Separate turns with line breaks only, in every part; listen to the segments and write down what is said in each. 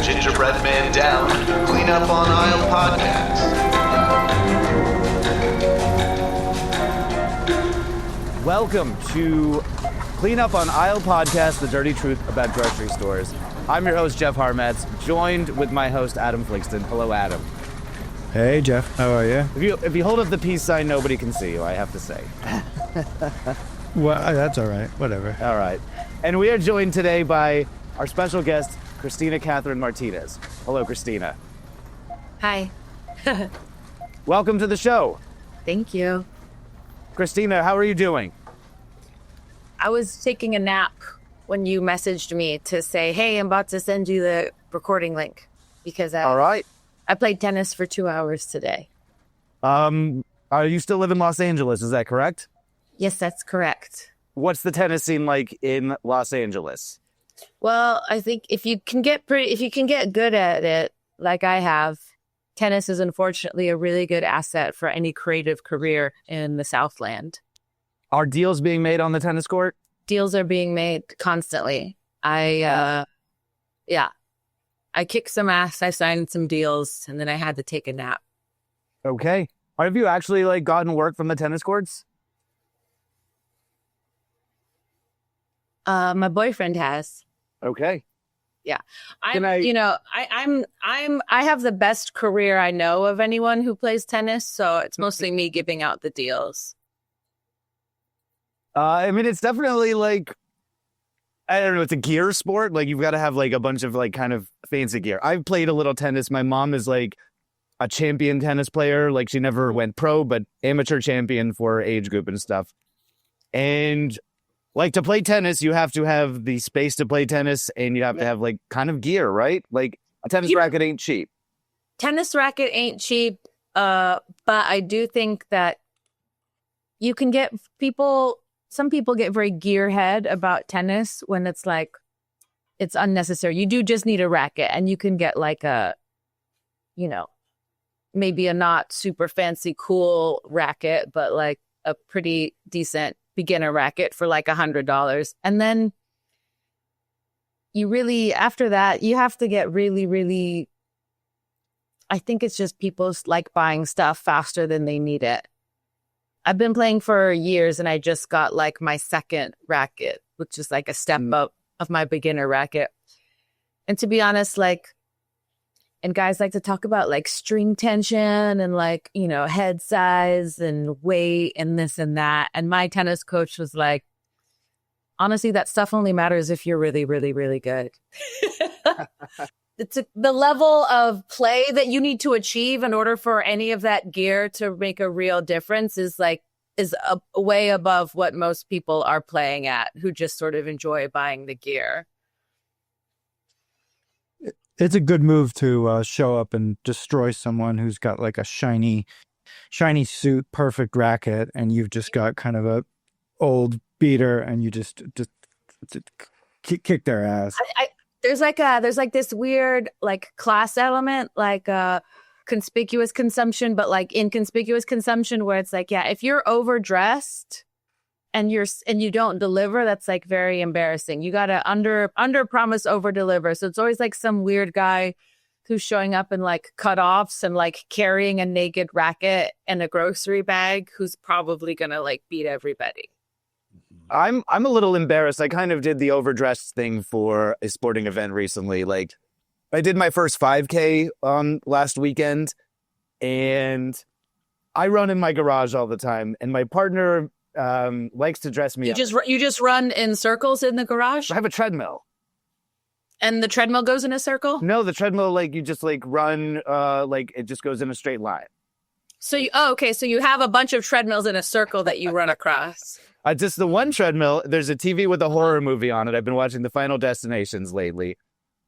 Gingerbread Man Down, Clean Up on Aisle podcast.
Welcome to Clean Up on Aisle podcast, the dirty truth about grocery stores. I'm your host, Jeff Harmetz, joined with my host, Adam Fligston. Hello, Adam.
Hey, Jeff. How are you?
If you hold up the peace sign, nobody can see you, I have to say.
Well, that's all right. Whatever.
All right. And we are joined today by our special guest, Christina Catherine Martinez. Hello, Christina.
Hi.
Welcome to the show.
Thank you.
Christina, how are you doing?
I was taking a nap when you messaged me to say, hey, I'm about to send you the recording link because
All right.
I played tennis for 2 hours today.
Are you still live in Los Angeles? Is that correct?
Yes, that's correct.
What's the tennis scene like in Los Angeles?
Well, I think if you can get good at it, like I have, tennis is unfortunately a really good asset for any creative career in the Southland.
Are deals being made on the tennis court?
Deals are being made constantly. I kicked some ass, I signed some deals, and then I had to take a nap.
Okay. Have you actually gotten work from the tennis courts?
My boyfriend has.
Okay.
Yeah. I have the best career I know of anyone who plays tennis, so it's mostly me giving out the deals.
It's definitely I don't know, it's a gear sport. You've got to have a bunch of kind of fancy gear. I've played a little tennis. My mom is a champion tennis player. She never went pro, but amateur champion for her age group and stuff. And to play tennis, you have to have the space to play tennis, and you have to have kind of gear, right? A tennis racket ain't cheap.
Tennis racket ain't cheap, but I do think that you can get some people get very gearhead about tennis when it's it's unnecessary. You do just need a racket, and you can get maybe a not super fancy, cool racket, but a pretty decent beginner racket for $100. And then after that, you have to get really, really, I think it's just people buying stuff faster than they need it. I've been playing for years, and I just got my second racket, which is a step up of my beginner racket. And to be honest, and guys like to talk about string tension and head size and weight and this and that. And my tennis coach was honestly, that stuff only matters if you're really, really, really good. The level of play that you need to achieve in order for any of that gear to make a real difference is way above what most people are playing at, who just sort of enjoy buying the gear.
It's a good move to show up and destroy someone who's got a shiny suit, perfect racket, and you've just got kind of a old beater, and you just kick their ass.
There's this weird class element, conspicuous consumption, but inconspicuous consumption, where it's if you're overdressed and you don't deliver, that's very embarrassing. You gotta under promise, over deliver. So it's always some weird guy who's showing up in cutoffs and carrying a naked racket and a grocery bag, who's probably gonna beat everybody.
I'm a little embarrassed. I kind of did the overdressed thing for a sporting event recently. I did my first 5K last weekend, and I run in my garage all the time, and my partner likes to dress me up.
You just run in circles in the garage?
I have a treadmill.
And the treadmill goes in a circle?
No, the treadmill, you just run, it just goes in a straight line.
So so you have a bunch of treadmills in a circle that you run across.
Just the one treadmill, there's a TV with a horror movie on it. I've been watching the Final Destinations lately.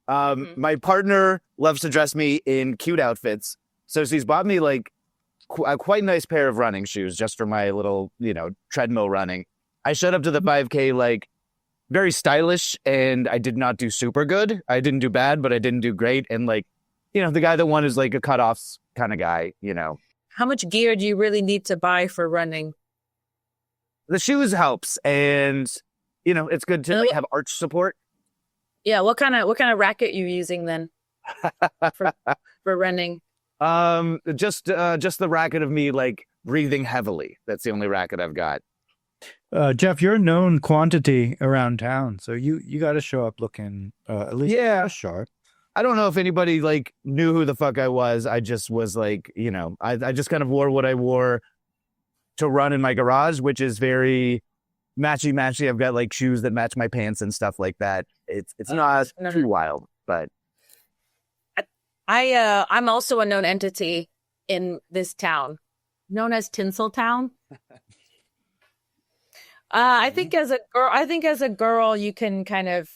My partner loves to dress me in cute outfits. So she's bought me a quite nice pair of running shoes just for my little, treadmill running. I showed up to the 5K very stylish, and I did not do super good. I didn't do bad, but I didn't do great. And the guy that won is a cutoffs kind of guy,
How much gear do you really need to buy for running?
The shoes helps, and it's good to have arch support.
Yeah, what kind of racket you using then? for running?
Just the racket of me like breathing heavily. That's the only racket I've got.
Jeff, you're a known quantity around town, so you got to show up looking at least sharp.
I don't know if anybody like knew who the fuck I was. I just was like, I just kind of wore what I wore to run in my garage, which is very matchy. I've got like shoes that match my pants and stuff like that. It's not too wild, but
I'm also a known entity in this town, known as Tinseltown. I think as a girl, you can kind of,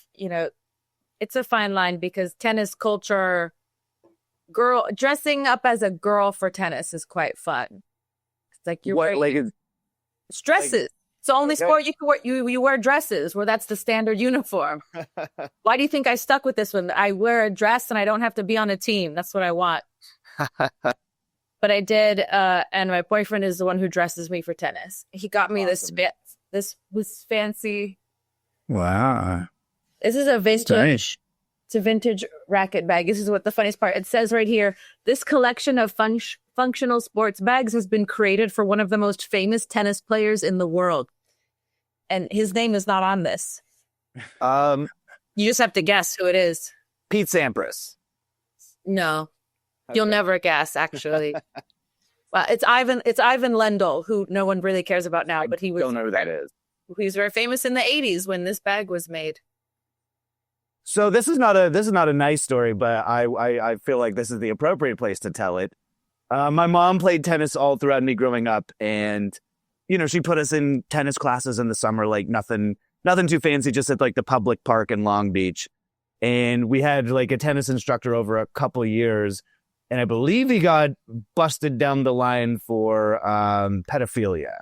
it's a fine line because tennis culture, dressing up as a girl for tennis is quite fun. It's like it's dresses. Like, it's the only sport you can wear. You wear dresses, where that's the standard uniform. Why do you think I stuck with this one? I wear a dress and I don't have to be on a team. That's what I want. But I did, and my boyfriend is the one who dresses me for tennis. He got me
awesome.
This was fancy.
Wow.
This is a vintage. It's a vintage racket bag. This is what the funniest part. It says right here, this collection of functional sports bags has been created for one of the most famous tennis players in the world. And his name is not on this. You just have to guess who it is.
Pete Sampras.
No. Okay. You'll never guess, actually. Well, it's Ivan Lendl, who no one really cares about now, but he was.
Don't know who that is.
He was very famous in the 80s when this bag was made.
So this is not a nice story, but I feel like this is the appropriate place to tell it. My mom played tennis all throughout me growing up, and she put us in tennis classes in the summer, like nothing too fancy, just at like the public park in Long Beach. And we had like a tennis instructor over a couple of years. And I believe he got busted down the line for pedophilia.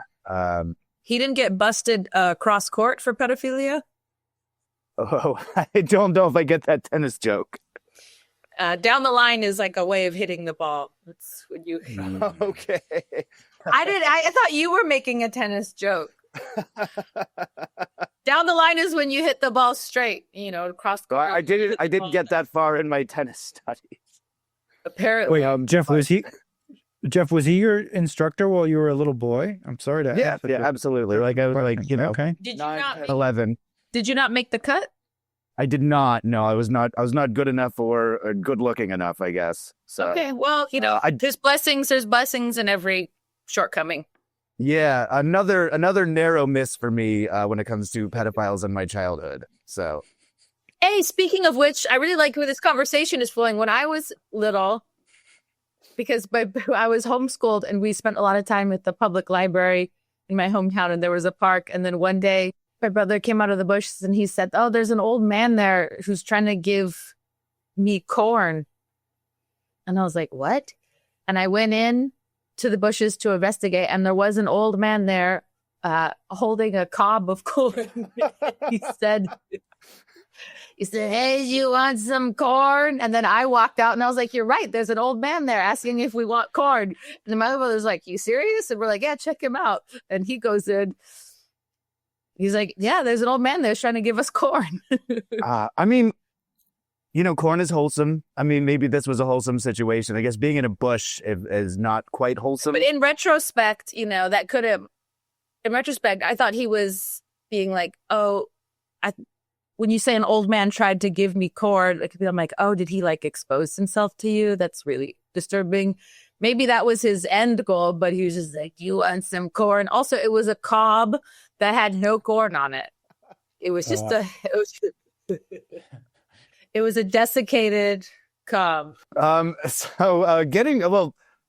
He didn't get busted cross court for pedophilia?
Oh, I don't know if I get that tennis joke.
Down the line is like a way of hitting the ball. That's when you.
Okay.
I thought you were making a tennis joke. Down the line is when you hit the ball straight, cross court.
I didn't get that far in my tennis studies.
Apparently.
Wait, Jeff, was he your instructor while you were a little boy? I'm sorry to ask.
Yeah, absolutely. Like I was like,
okay.
Did you not
11.
Did you not make the cut?
I did not. No, I was not good enough or good looking enough, I guess. So
okay, well, there's blessings in every shortcoming.
Yeah, another narrow miss for me when it comes to pedophiles in my childhood. So
hey, speaking of which, I really like where this conversation is flowing. When I was little, because I was homeschooled and we spent a lot of time at the public library in my hometown, and there was a park. And then one day my brother came out of the bushes and he said, "Oh, there's an old man there who's trying to give me corn." And I was like, "What?" And I went in to the bushes to investigate, and there was an old man there holding a cob of corn. He said, "Hey, you want some corn?" And then I walked out and I was like, "You're right. There's an old man there asking if we want corn." And then my other brother's like, "You serious?" And we're like, "Yeah, check him out." And he goes in. He's like, "Yeah, there's an old man there trying to give us corn."
I mean, corn is wholesome. I mean, maybe this was a wholesome situation. I guess being in a bush is not quite wholesome.
But in retrospect, that could have, in retrospect, I thought he was being like, "Oh, when you say an old man tried to give me corn," I'm like, "Oh, did he like expose himself to you? That's really disturbing." Maybe that was his end goal, but he was just like, "You want some corn?" Also, it was a cob that had no corn on it. It was just it was a desiccated cob.
I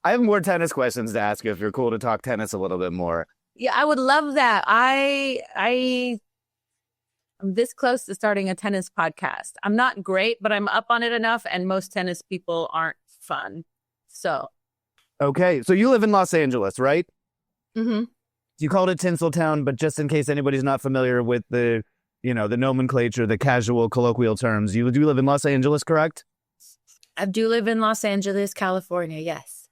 have more tennis questions to ask you if you're cool to talk tennis a little bit more.
Yeah, I would love that. I'm this close to starting a tennis podcast. I'm not great, but I'm up on it enough, and most tennis people aren't fun. So.
Okay, so you live in Los Angeles, right?
Mm-hmm.
You called it Tinseltown, but just in case anybody's not familiar with the nomenclature, the casual colloquial terms, you do live in Los Angeles, correct?
I do live in Los Angeles, California, yes.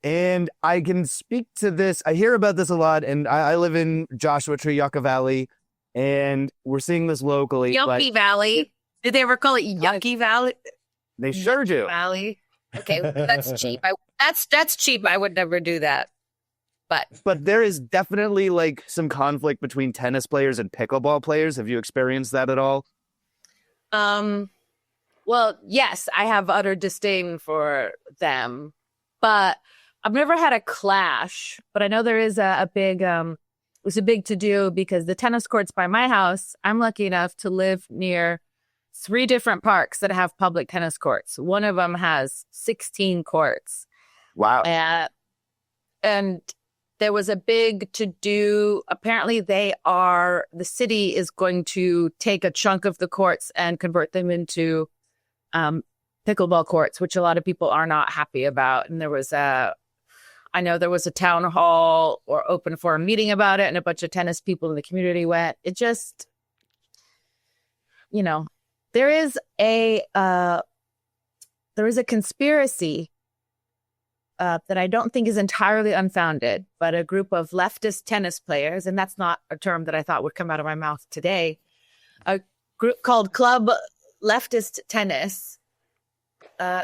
And I can speak to this. I hear about this a lot, and I live in Joshua Tree, Yucca Valley, and we're seeing this locally.
Yucky Valley. Did they ever call it Yucky Valley?
They sure do.
Valley. Okay, that's cheap. That's cheap. I would never do that.
But there is definitely like some conflict between tennis players and pickleball players. Have you experienced that at all?
Well, yes, I have utter disdain for them, but I've never had a clash. But I know there is a big it was a big to do because the tennis courts by my house, I'm lucky enough to live near 3 different parks that have public tennis courts. One of them has 16 courts.
Wow.
And there was a big to do. Apparently the city is going to take a chunk of the courts and convert them into pickleball courts, which a lot of people are not happy about. And I know there was a town hall or open for a meeting about it, and a bunch of tennis people in the community went. It just, there is a conspiracy that I don't think is entirely unfounded, but a group of leftist tennis players, and that's not a term that I thought would come out of my mouth today, a group called Club Leftist Tennis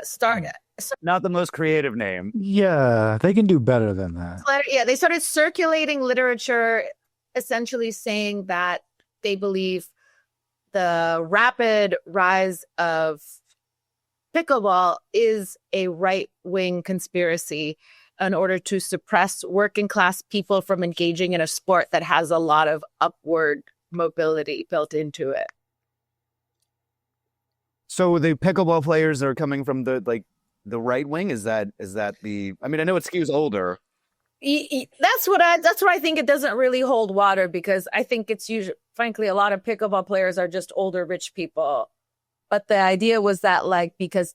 started.
Not the most creative name.
Yeah, they can do better than that.
Yeah, they started circulating literature essentially saying that they believe the rapid rise of pickleball is a right-wing conspiracy in order to suppress working-class people from engaging in a sport that has a lot of upward mobility built into it.
So the pickleball players are coming from the right wing? Is that the? I mean, I know it skews older.
That's what I think. It doesn't really hold water because I think it's usually, frankly, a lot of pickleball players are just older, rich people. But the idea was that, because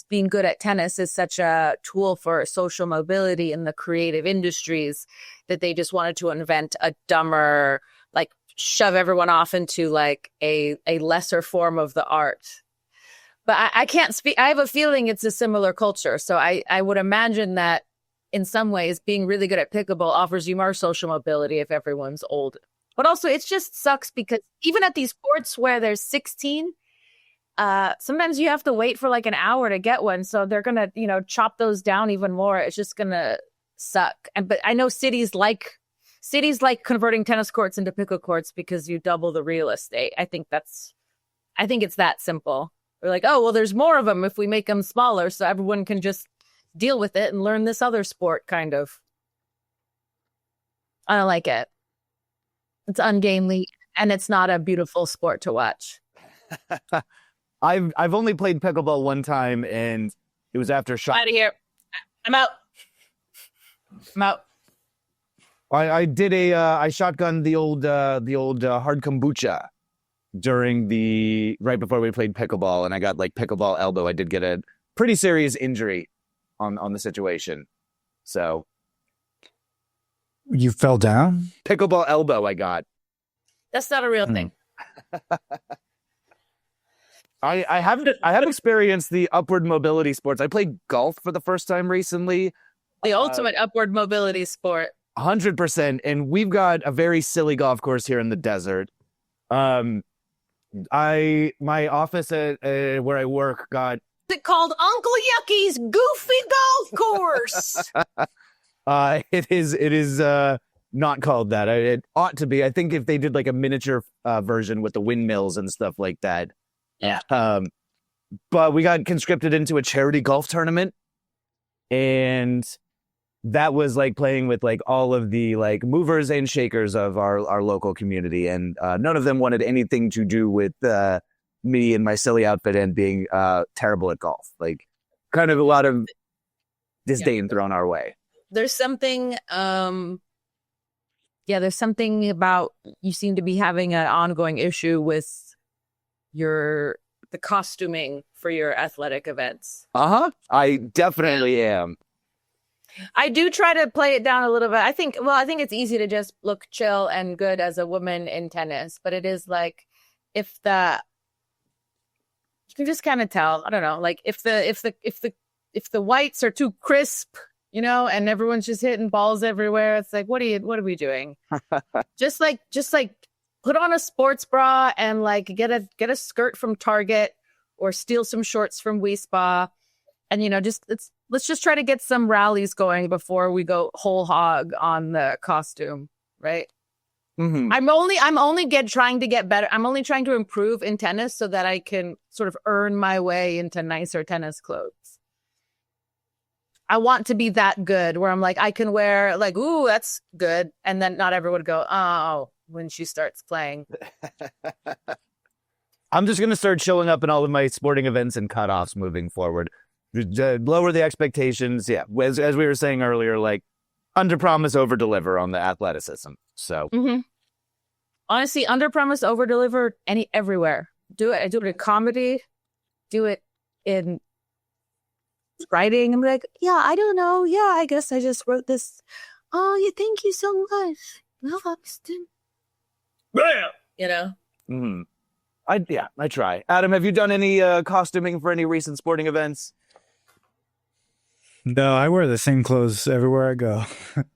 being good at tennis is such a tool for social mobility in the creative industries, that they just wanted to invent a dumber, shove everyone off into a lesser form of the art. But I can't speak. I have a feeling it's a similar culture. So I would imagine that in some ways, being really good at pickleball offers you more social mobility if everyone's old. But also, it just sucks because even at these courts where there's 16, sometimes you have to wait for an hour to get one. So they're going to, chop those down even more. It's just going to suck. But I know cities like converting tennis courts into pickle courts because you double the real estate. I think it's that simple. We're like, oh, well, there's more of them if we make them smaller so everyone can just deal with it and learn this other sport, kind of. I don't like it. It's ungainly, and it's not a beautiful sport to watch.
I've only played pickleball one time, and it was after shot.
Out of here. I'm out.
I did I shotgunned the old hard kombucha right before we played pickleball, and I got pickleball elbow. I did get a pretty serious injury on the situation. So
you fell down?
Pickleball elbow I got.
That's not a real thing.
I haven't experienced the upward mobility sports. I played golf for the first time recently.
The ultimate upward mobility sport.
100%. And we've got a very silly golf course here in the desert. My office at where I work got.
Is it called Uncle Yucky's Goofy Golf Course?
It is not called that. It ought to be. I think if they did a miniature version with the windmills and stuff like that.
Yeah.
But we got conscripted into a charity golf tournament, and that was playing with all of the movers and shakers of our local community, and none of them wanted anything to do with me and my silly outfit and being terrible at golf. Kind of a lot of disdain thrown our way.
There's something there's something about you seem to be having an ongoing issue with the costuming for your athletic events.
I definitely am.
I do try to play it down a little bit. I think it's easy to just look chill and good as a woman in tennis, but it is you can just kind of tell. I don't know, if the whites are too crisp, and everyone's just hitting balls everywhere. It's what are we doing? just put on a sports bra and get a skirt from Target, or steal some shorts from We Spa. And, let's just try to get some rallies going before we go whole hog on the costume, right?
Mm-hmm.
I'm only trying to get better. I'm only trying to improve in tennis so that I can sort of earn my way into nicer tennis clothes. I want to be that good where I'm like, I can wear like, ooh, that's good. And then not everyone would go, oh, when she starts playing.
I'm just going to start showing up in all of my sporting events and cutoffs moving forward. Lower the expectations. Yeah. As we were saying earlier, like under promise, over deliver on the athleticism. So
honestly, under promise, over deliver everywhere. Do it. I do it in comedy, do it in writing. I'm like, yeah, I don't know. Yeah, I guess I just wrote this. Oh, yeah, thank you so much. Well, Austin.
Mm-hmm. I try. Adam, have you done any costuming for any recent sporting events?
No, I wear the same clothes everywhere I go.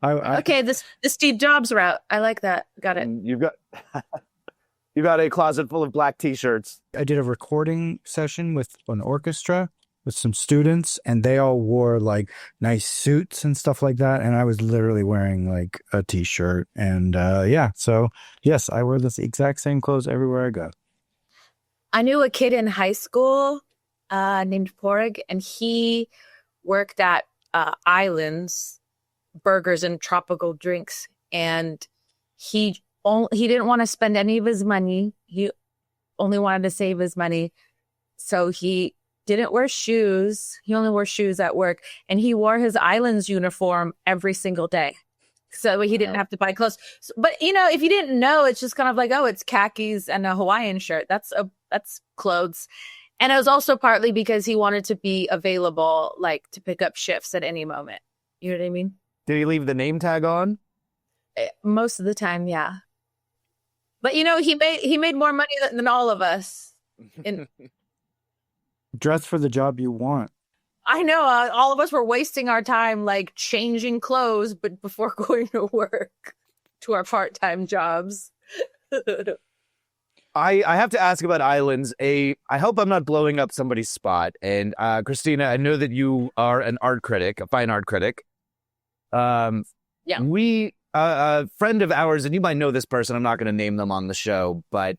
Okay, the Steve Jobs route. I like that. Got it.
You've got a closet full of black T-shirts.
I did a recording session with an orchestra with some students, and they all wore like nice suits and stuff like that. And I was literally wearing like a T-shirt. And so yes, I wear the exact same clothes everywhere I go.
I knew a kid in high school named Porg, and he worked at Islands Burgers and Tropical Drinks, and he didn't want to spend any of his money. He only wanted to save his money, so he didn't wear shoes. He only wore shoes at work, and he wore his Islands uniform every single day, so he didn't have to buy clothes. But if you didn't know, it's just kind of like, oh, it's khakis and a Hawaiian shirt. That's clothes. And it was also partly because he wanted to be available, like to pick up shifts at any moment. You know what I mean?
Did he leave the name tag on?
Most of the time, yeah. But he made more money than all of us.
Dress for the job you want.
I know. All of us were wasting our time like changing clothes, but before going to work to our part-time jobs.
I have to ask about Islands. I hope I'm not blowing up somebody's spot. And Christina, I know that you are an art critic, a fine art critic. Yeah. We a friend of ours, and you might know this person. I'm not going to name them on the show, but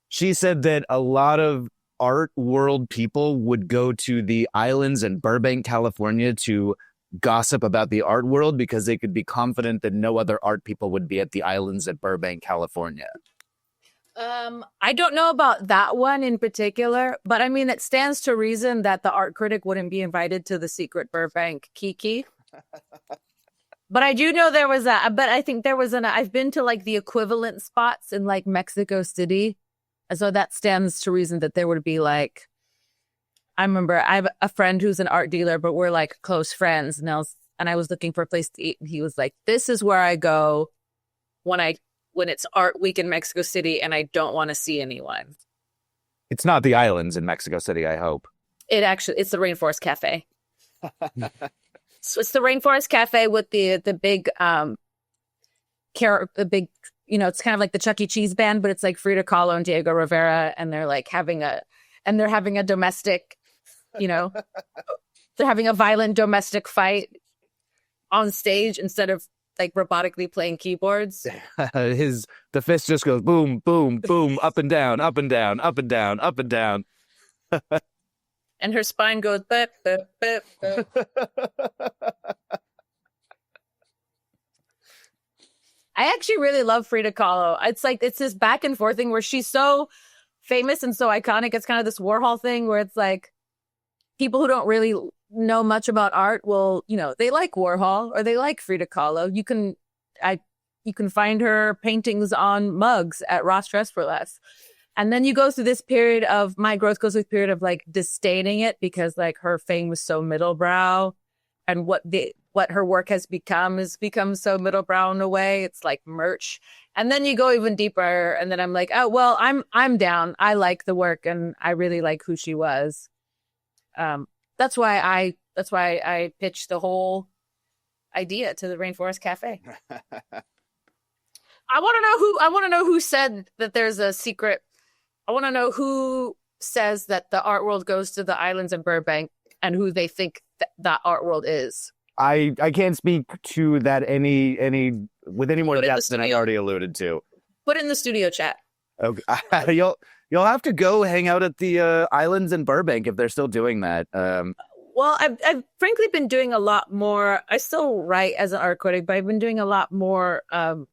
she said that a lot of art world people would go to the Islands in Burbank, California, to gossip about the art world because they could be confident that no other art people would be at the Islands at Burbank, California.
I don't know about that one in particular, but I mean, it stands to reason that the art critic wouldn't be invited to the secret Burbank Kiki. But I do know I think there was I've been to like the equivalent spots in like Mexico City. And so that stands to reason that there would be like, I remember I have a friend who's an art dealer, but we're like close friends. And I was looking for a place to eat. And he was like, this is where I go when it's art week in Mexico City and I don't want to see anyone.
It's not the Islands in Mexico City, I hope.
It's the Rainforest Cafe. So it's the Rainforest Cafe with the big, it's kind of like the Chuck E. Cheese band, but it's like Frida Kahlo and Diego Rivera. And they're like having a domestic, they're having a violent domestic fight on stage instead of like robotically playing keyboards.
The fist just goes boom, boom, boom, up and down, up and down, up and down, up and down.
And her spine goes bip, bip, bip, bip. I actually really love Frida Kahlo. It's this back and forth thing where she's so famous and so iconic. It's kind of this Warhol thing where it's like people who don't really know much about art will, they like Warhol or they like Frida Kahlo. You can find her paintings on mugs at Ross Dress for Less. And then you go through this period of, my growth goes through a period of like disdaining it because like her fame was so middlebrow, and what her work has become so middlebrow in a way. It's like merch. And then you go even deeper, and then I'm like, oh well, I'm down. I like the work and I really like who she was. That's why I pitched the whole idea to the Rainforest Cafe. I want to know who said that there's a secret. I want to know who says that the art world goes to the islands in Burbank and who they think that art world is.
I can't speak to that any with any more
Put it in the
depth than I
studio.
already alluded to.
Put it in the studio chat.
Okay. You'll have to go hang out at the islands in Burbank if they're still doing that.
Well, I've frankly been doing a lot more. I still write as an art critic, but I've been doing a lot more. I'm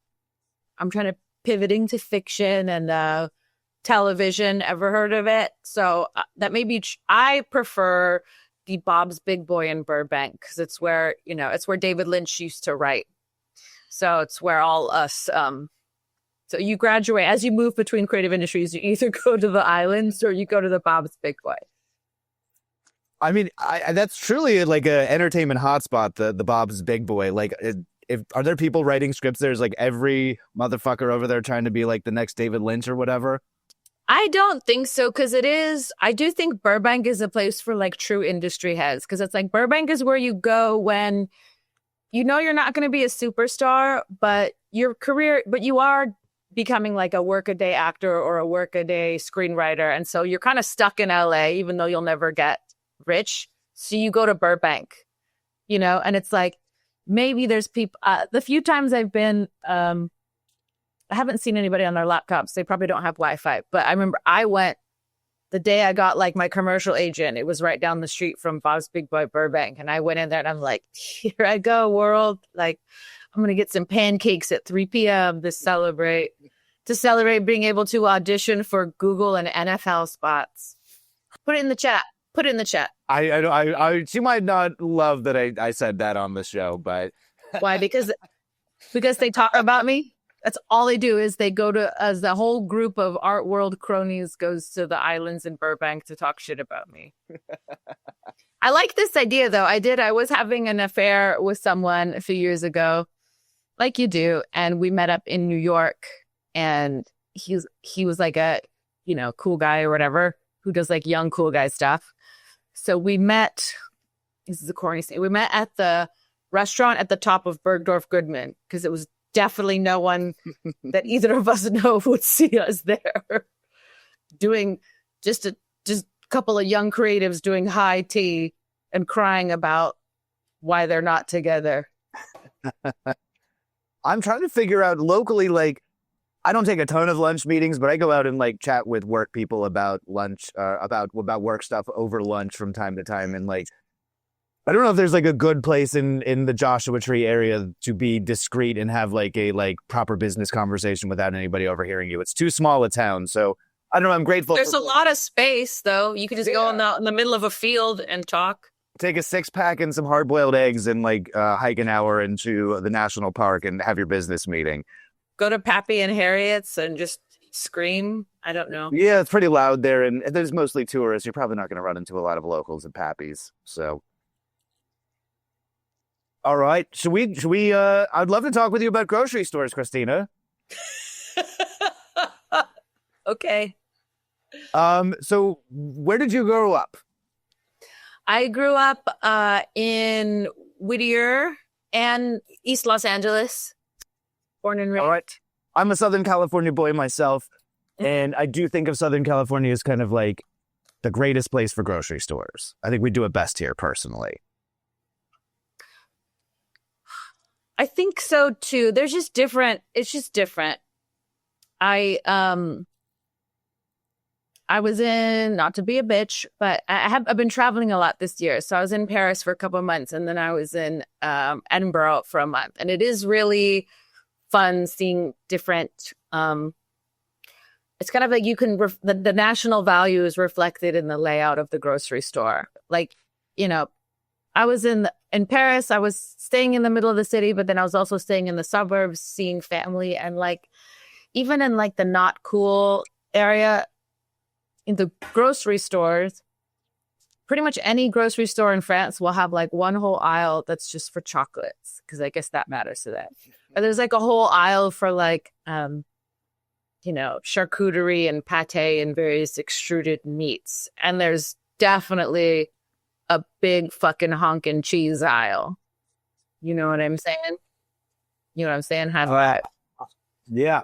trying to pivoting to fiction and television. Ever heard of it? So that may be. I prefer the Bob's Big Boy in Burbank because it's where it's where David Lynch used to write. So it's where all us. So you graduate as you move between creative industries. You either go to the islands or you go to the Bob's Big Boy.
I mean, that's truly like a entertainment hotspot. The Bob's Big Boy. Like, are there people writing scripts? There's like every motherfucker over there trying to be like the next David Lynch or whatever.
I don't think so because I do think Burbank is a place for like true industry heads because it's like Burbank is where you go when you're not going to be a superstar, but you are becoming like a workaday actor or a workaday screenwriter. And so you're kind of stuck in LA, even though you'll never get rich. So you go to Burbank, and it's like, maybe there's people, the few times I've been, I haven't seen anybody on their laptops. They probably don't have Wi-Fi, but I remember I went the day I got like my commercial agent. It was right down the street from Bob's Big Boy Burbank. And I went in there and I'm like, here I go, world. Like, I'm going to get some pancakes at 3 p.m. to celebrate being able to audition for Google and NFL spots. Put it in the chat.
She might not love that I said that on the show, but
why? Because they talk about me. That's all they do is they go to as the whole group of art world cronies goes to the islands in Burbank to talk shit about me. I like this idea though. I was having an affair with someone a few years ago, like you do, and we met up in New York, and he was like a cool guy or whatever who does like young cool guy stuff. So we met. This is a corny thing. We met at the restaurant at the top of Bergdorf Goodman because it was definitely no one that either of us know would see us there doing just a couple of young creatives doing high tea and crying about why they're not together.
I'm trying to figure out locally, like, I don't take a ton of lunch meetings, but I go out and like chat with work people about lunch, about work stuff over lunch from time to time. And like, I don't know if there's like a good place in the Joshua Tree area to be discreet and have like a proper business conversation without anybody overhearing you. It's too small a town. So I don't know. I'm grateful.
There's a lot of space though. You could just go in the middle of a field and talk.
Take a 6-pack and some hard-boiled eggs and like hike an hour into the national park and have your business meeting.
Go to Pappy and Harriet's and just scream. I don't know.
Yeah, it's pretty loud there, and there's mostly tourists. You're probably not going to run into a lot of locals at Pappy's. So, all right, should we? I'd love to talk with you about grocery stores, Christina.
Okay.
So where did you grow up?
I grew up in Whittier and East Los Angeles. Born and raised.
All right. I'm a Southern California boy myself, and I do think of Southern California as kind of like the greatest place for grocery stores. I think we do it best here, personally.
I think so too. There's just different. It's just different. I was in, not to be a bitch, but I've been traveling a lot this year. So I was in Paris for a couple of months, and then I was in Edinburgh for a month. And it is really fun seeing different. It's kind of like you can the national value is reflected in the layout of the grocery store. Like, I was in Paris. I was staying in the middle of the city, but then I was also staying in the suburbs, seeing family, and like even in like the not cool area. In the grocery stores, pretty much any grocery store in France will have like one whole aisle that's just for chocolates, because I guess that matters to them. Or there's like a whole aisle for like, charcuterie and pate and various extruded meats. And there's definitely a big fucking honkin' cheese aisle. You know what I'm saying? Have
All right. Yeah.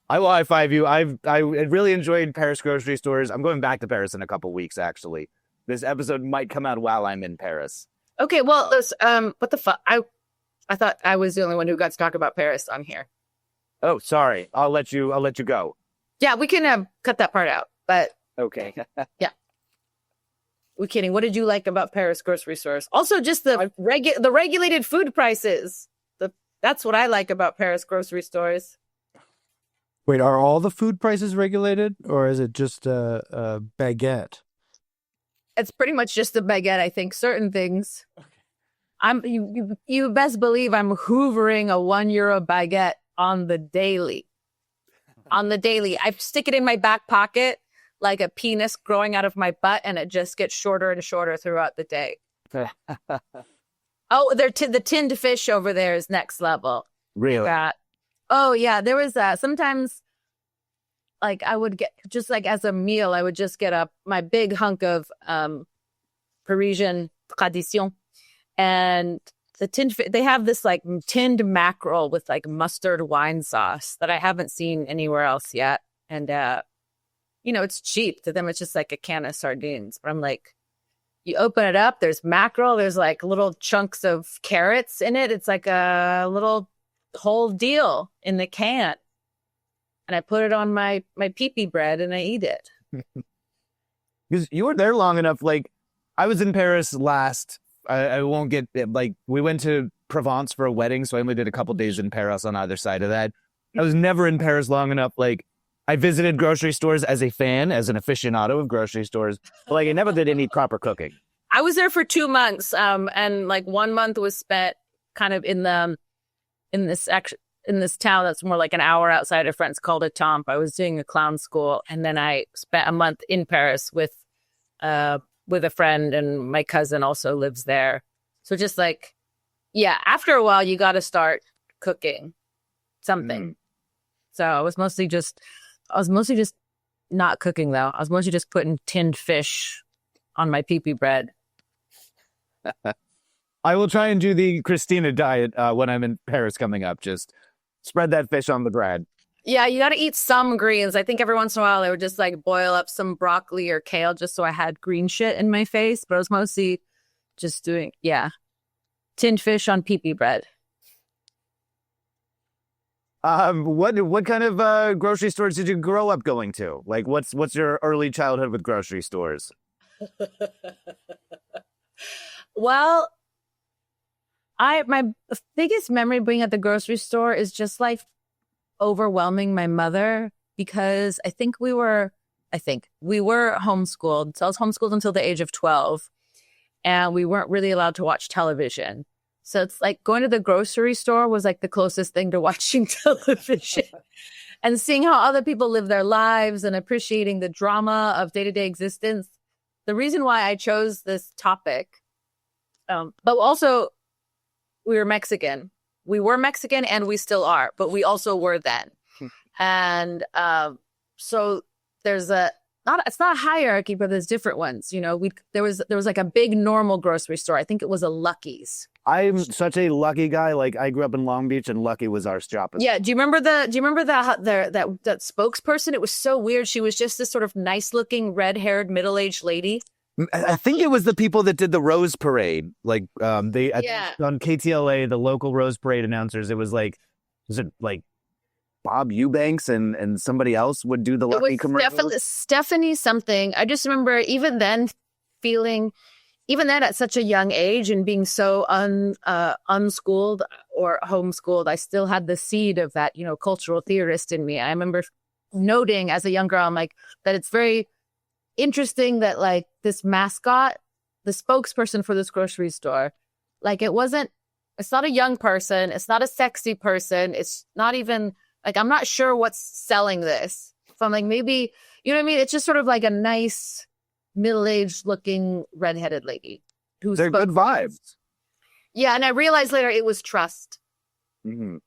I will high five you. I really enjoyed Paris grocery stores. I'm going back to Paris in a couple weeks, actually. This episode might come out while I'm in Paris.
Okay, well, what the fuck? I thought I was the only one who got to talk about Paris on here.
Oh, sorry. I'll let you go.
Yeah, we can cut that part out. But
Okay.
we're kidding. What did you like about Paris grocery stores? Also, just the regulated food prices. That's what I like about Paris grocery stores.
Wait, are all the food prices regulated, or is it just a baguette?
It's pretty much just a baguette. I think certain things. You best believe I'm hoovering a €1 baguette on the daily. I stick it in my back pocket like a penis growing out of my butt, and it just gets shorter and shorter throughout the day. Oh, the tinned fish over there is next level.
Really?
Oh yeah, there was sometimes like I would get just like as a meal, I would just get my big hunk of Parisian tradition, and they have this like tinned mackerel with like mustard wine sauce that I haven't seen anywhere else yet, and it's cheap. To them, it's just like a can of sardines. But I'm like, you open it up, there's mackerel, there's like little chunks of carrots in it. It's like a little whole deal in the can. And I put it on my pee-pee bread and I eat it.
Because you were there long enough. Like, I was in Paris last. I won't get like, we went to Provence for a wedding, so I only did a couple days in Paris on either side of that. I was never in Paris long enough. Like, I visited grocery stores as a fan, as an aficionado of grocery stores, but like I never did any proper cooking.
I was there for 2 months, and like 1 month was spent kind of in this town that's more like an hour outside of France called Étampes. I was doing a clown school, and then I spent a month in Paris with a friend, and my cousin also lives there. So just like, yeah, after a while you got to start cooking something. So I was mostly just not cooking though. I was mostly just putting tinned fish on my pee-pee bread.
I will try and do the Christina diet when I'm in Paris coming up. Just spread that fish on the bread.
Yeah, you got to eat some greens. I think every once in a while I would just like boil up some broccoli or kale just so I had green shit in my face. But I was mostly just doing, tinned fish on pee-pee bread.
What kind of grocery stores did you grow up going to? Like, what's your early childhood with grocery stores?
Well, my biggest memory being at the grocery store is just like overwhelming my mother, because I think we were homeschooled. So I was homeschooled until the age of 12, and we weren't really allowed to watch television. So it's like going to the grocery store was like the closest thing to watching television and seeing how other people live their lives and appreciating the drama of day-to-day existence. The reason why I chose this topic, but also we were Mexican. We were Mexican and we still are, but we also were then. And so there's it's not a hierarchy, but there's different ones. You know, there was like a big normal grocery store. I think it was a Lucky's.
I'm such a Lucky guy. Like, I grew up in Long Beach, and Lucky was our shop.
Yeah. Do you remember that spokesperson? It was so weird. She was just this sort of nice looking, red-haired, middle-aged lady.
I think it was the people that did the Rose Parade. Like, on KTLA, the local Rose Parade announcers. It was like Bob Eubanks and somebody else would do the Lucky commercials.
Stephanie something. I just remember even then at such a young age and being so unschooled or homeschooled, I still had the seed of that, cultural theorist in me. I remember noting as a young girl, I'm like, that it's very interesting that like this mascot, the spokesperson for this grocery store, like it's not a young person. It's not a sexy person. It's not even like, I'm not sure what's selling this. So I'm like, maybe, you know what I mean? It's just sort of like a nice middle-aged looking redheaded lady.
They're good vibes.
Yeah. And I realized later it was trust, So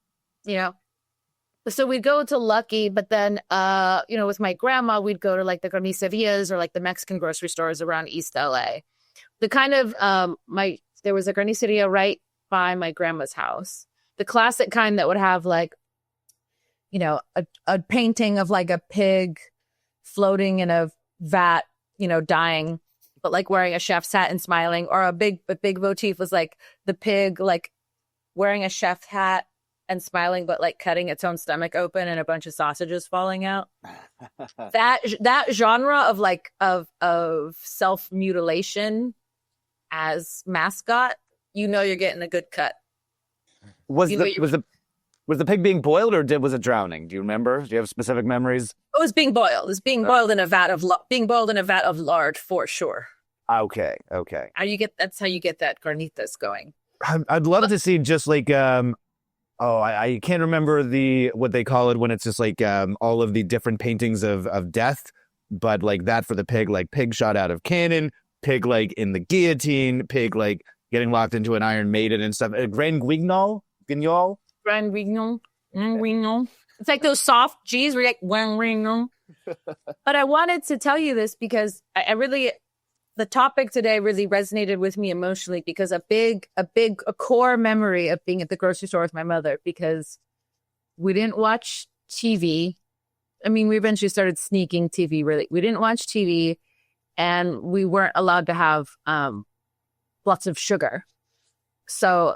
we'd go to Lucky, but then, with my grandma, we'd go to like the carnicerias or like the Mexican grocery stores around East LA. The kind of, there was a carniceria right by my grandma's house. The classic kind that would have like, a painting of like a pig floating in a vat, dying, but like wearing a chef's hat and smiling. Or a big motif was like the pig like wearing a chef's hat and smiling, but like cutting its own stomach open and a bunch of sausages falling out. that genre of like of self-mutilation as mascot, you're getting a good cut.
Was the pig being boiled or was it drowning? Do you remember? Do you have specific memories?
It was being boiled. It was being boiled in a vat of lard for sure.
Okay.
That's how you get that carnitas going.
I'd love to see just like I can't remember what they call it when it's just like all of the different paintings of death, but like that for the pig, like pig shot out of cannon, pig like in the guillotine, pig like getting locked into an Iron Maiden and stuff. Grand Guignol.
Grand Guignol. It's like those soft G's where you're like, Grand Guignol. But I wanted to tell you this because the topic today really resonated with me emotionally because a core memory of being at the grocery store with my mother, because we didn't watch TV. I mean, we eventually started sneaking TV. Really, we didn't watch TV, and we weren't allowed to have lots of sugar. So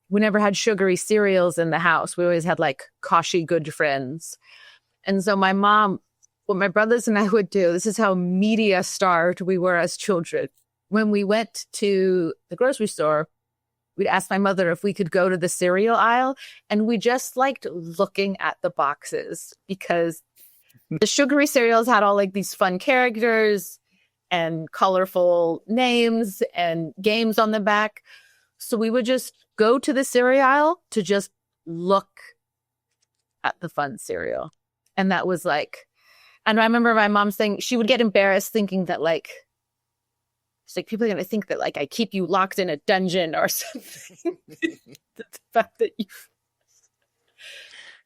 we never had sugary cereals in the house. We always had like Kashi Good Friends. And so my mom, what my brothers and I would do, this is how media starved we were as children. When we went to the grocery store, we'd ask my mother if we could go to the cereal aisle. And we just liked looking at the boxes because the sugary cereals had all like these fun characters and colorful names and games on the back. So we would just go to the cereal aisle to just look at the fun cereal. And that was like, and I remember my mom saying she would get embarrassed thinking that like, it's like people are going to think that like I keep you locked in a dungeon or something. The fact that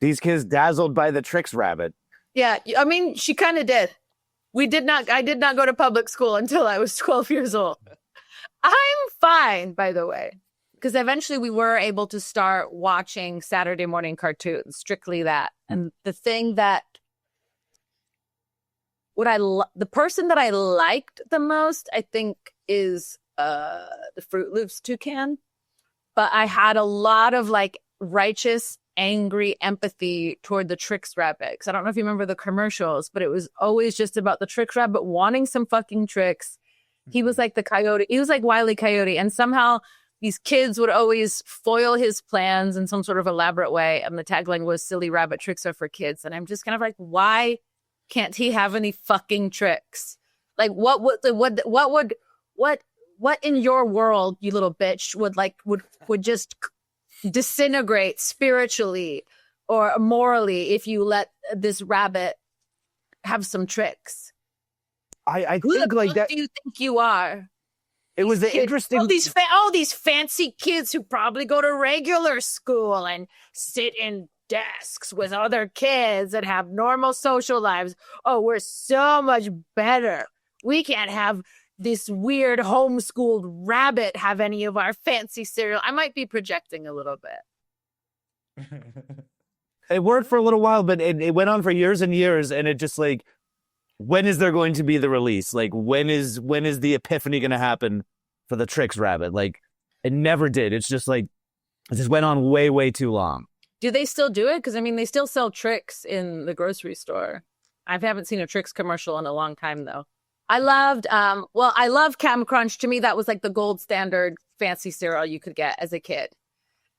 these kids dazzled by the tricks rabbit.
Yeah. I mean, she kind of did. I did not go to public school until I was 12 years old. I'm fine, by the way, because eventually we were able to start watching Saturday morning cartoons, strictly that. And the thing that the person that I liked the most, I think, is the Fruit Loops toucan. But I had a lot of like righteous, angry empathy toward the Trix Rabbit. Because I don't know if you remember the commercials, but it was always just about the Trix Rabbit wanting some fucking tricks. He was like the coyote. He was like Wile E. Coyote. And somehow these kids would always foil his plans in some sort of elaborate way. And the tagline was "Silly rabbit tricks are for kids." And I'm just kind of like, why can't he have any fucking tricks? Like what in your world, you little bitch, would just disintegrate spiritually or morally if you let this rabbit have some tricks?
I
Who
think
the
like
fuck
that.
do you think you are?
It was the
Kids,
interesting.
all these fancy kids who probably go to regular school and sit in desks with other kids and have normal social lives. Oh, we're so much better. We can't have this weird homeschooled rabbit have any of our fancy cereal. I might be projecting a little bit.
It worked for a little while, but it went on for years and years, and it just like, when is there going to be the release? Like, when is the epiphany going to happen for the Trix Rabbit? Like, it never did. It's just like, it just went on way, way too long.
Do they still do it? Because, I mean, they still sell Trix in the grocery store. I haven't seen a Trix commercial in a long time, though. I loved, I love Cam Crunch. To me, that was like the gold standard fancy cereal you could get as a kid.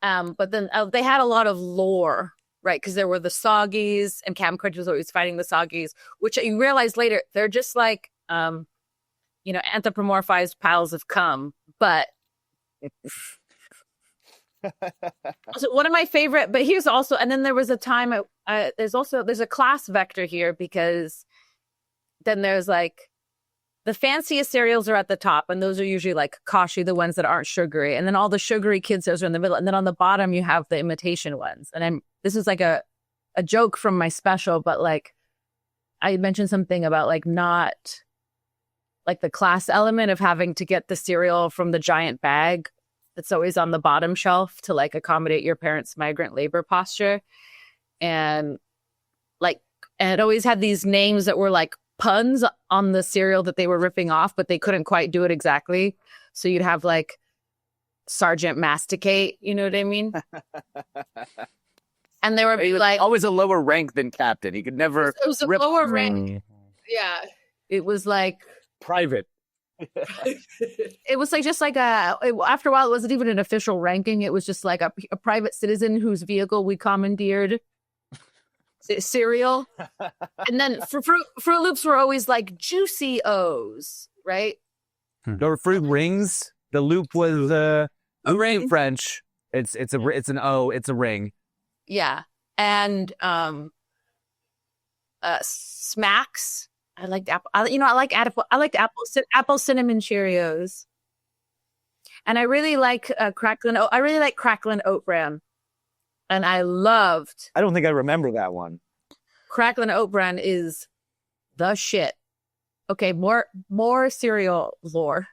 But then they had a lot of lore, right? Because there were the Soggies, and Cam Crunch was always fighting the Soggies, which you realize later, they're just like, anthropomorphized piles of cum. But so one of my favorite, but here's also, and then there was a time, there's a class vector here, because then there's like, the fanciest cereals are at the top, and those are usually like Kashi, the ones that aren't sugary. And then all the sugary kids are in the middle. And then on the bottom, you have the imitation ones. And this is like a joke from my special, but like I mentioned something about like not like the class element of having to get the cereal from the giant bag that's always on the bottom shelf to like accommodate your parents' migrant labor posture. and it always had these names that were like puns on the cereal that they were ripping off, but they couldn't quite do it exactly. So you'd have like Sergeant Masticate, you know what I mean? And they were like
always a lower rank than captain. He could never.
It was a lower rank. Yeah. It was like
private.
It was like just like after a while, it wasn't even an official ranking. It was just like a private citizen whose vehicle we commandeered cereal. And then Fruit Loops were always like juicy O's, right?
There were Fruit Rings. The loop was a ring. French. It's an O. It's a ring.
Yeah, and Smacks. I liked apple. I like apple. I liked apple cinnamon Cheerios, and I really like Cracklin. I really like Cracklin Oat Bran, and I loved.
I don't think I remember that one.
Cracklin Oat Bran is the shit. Okay, more cereal lore.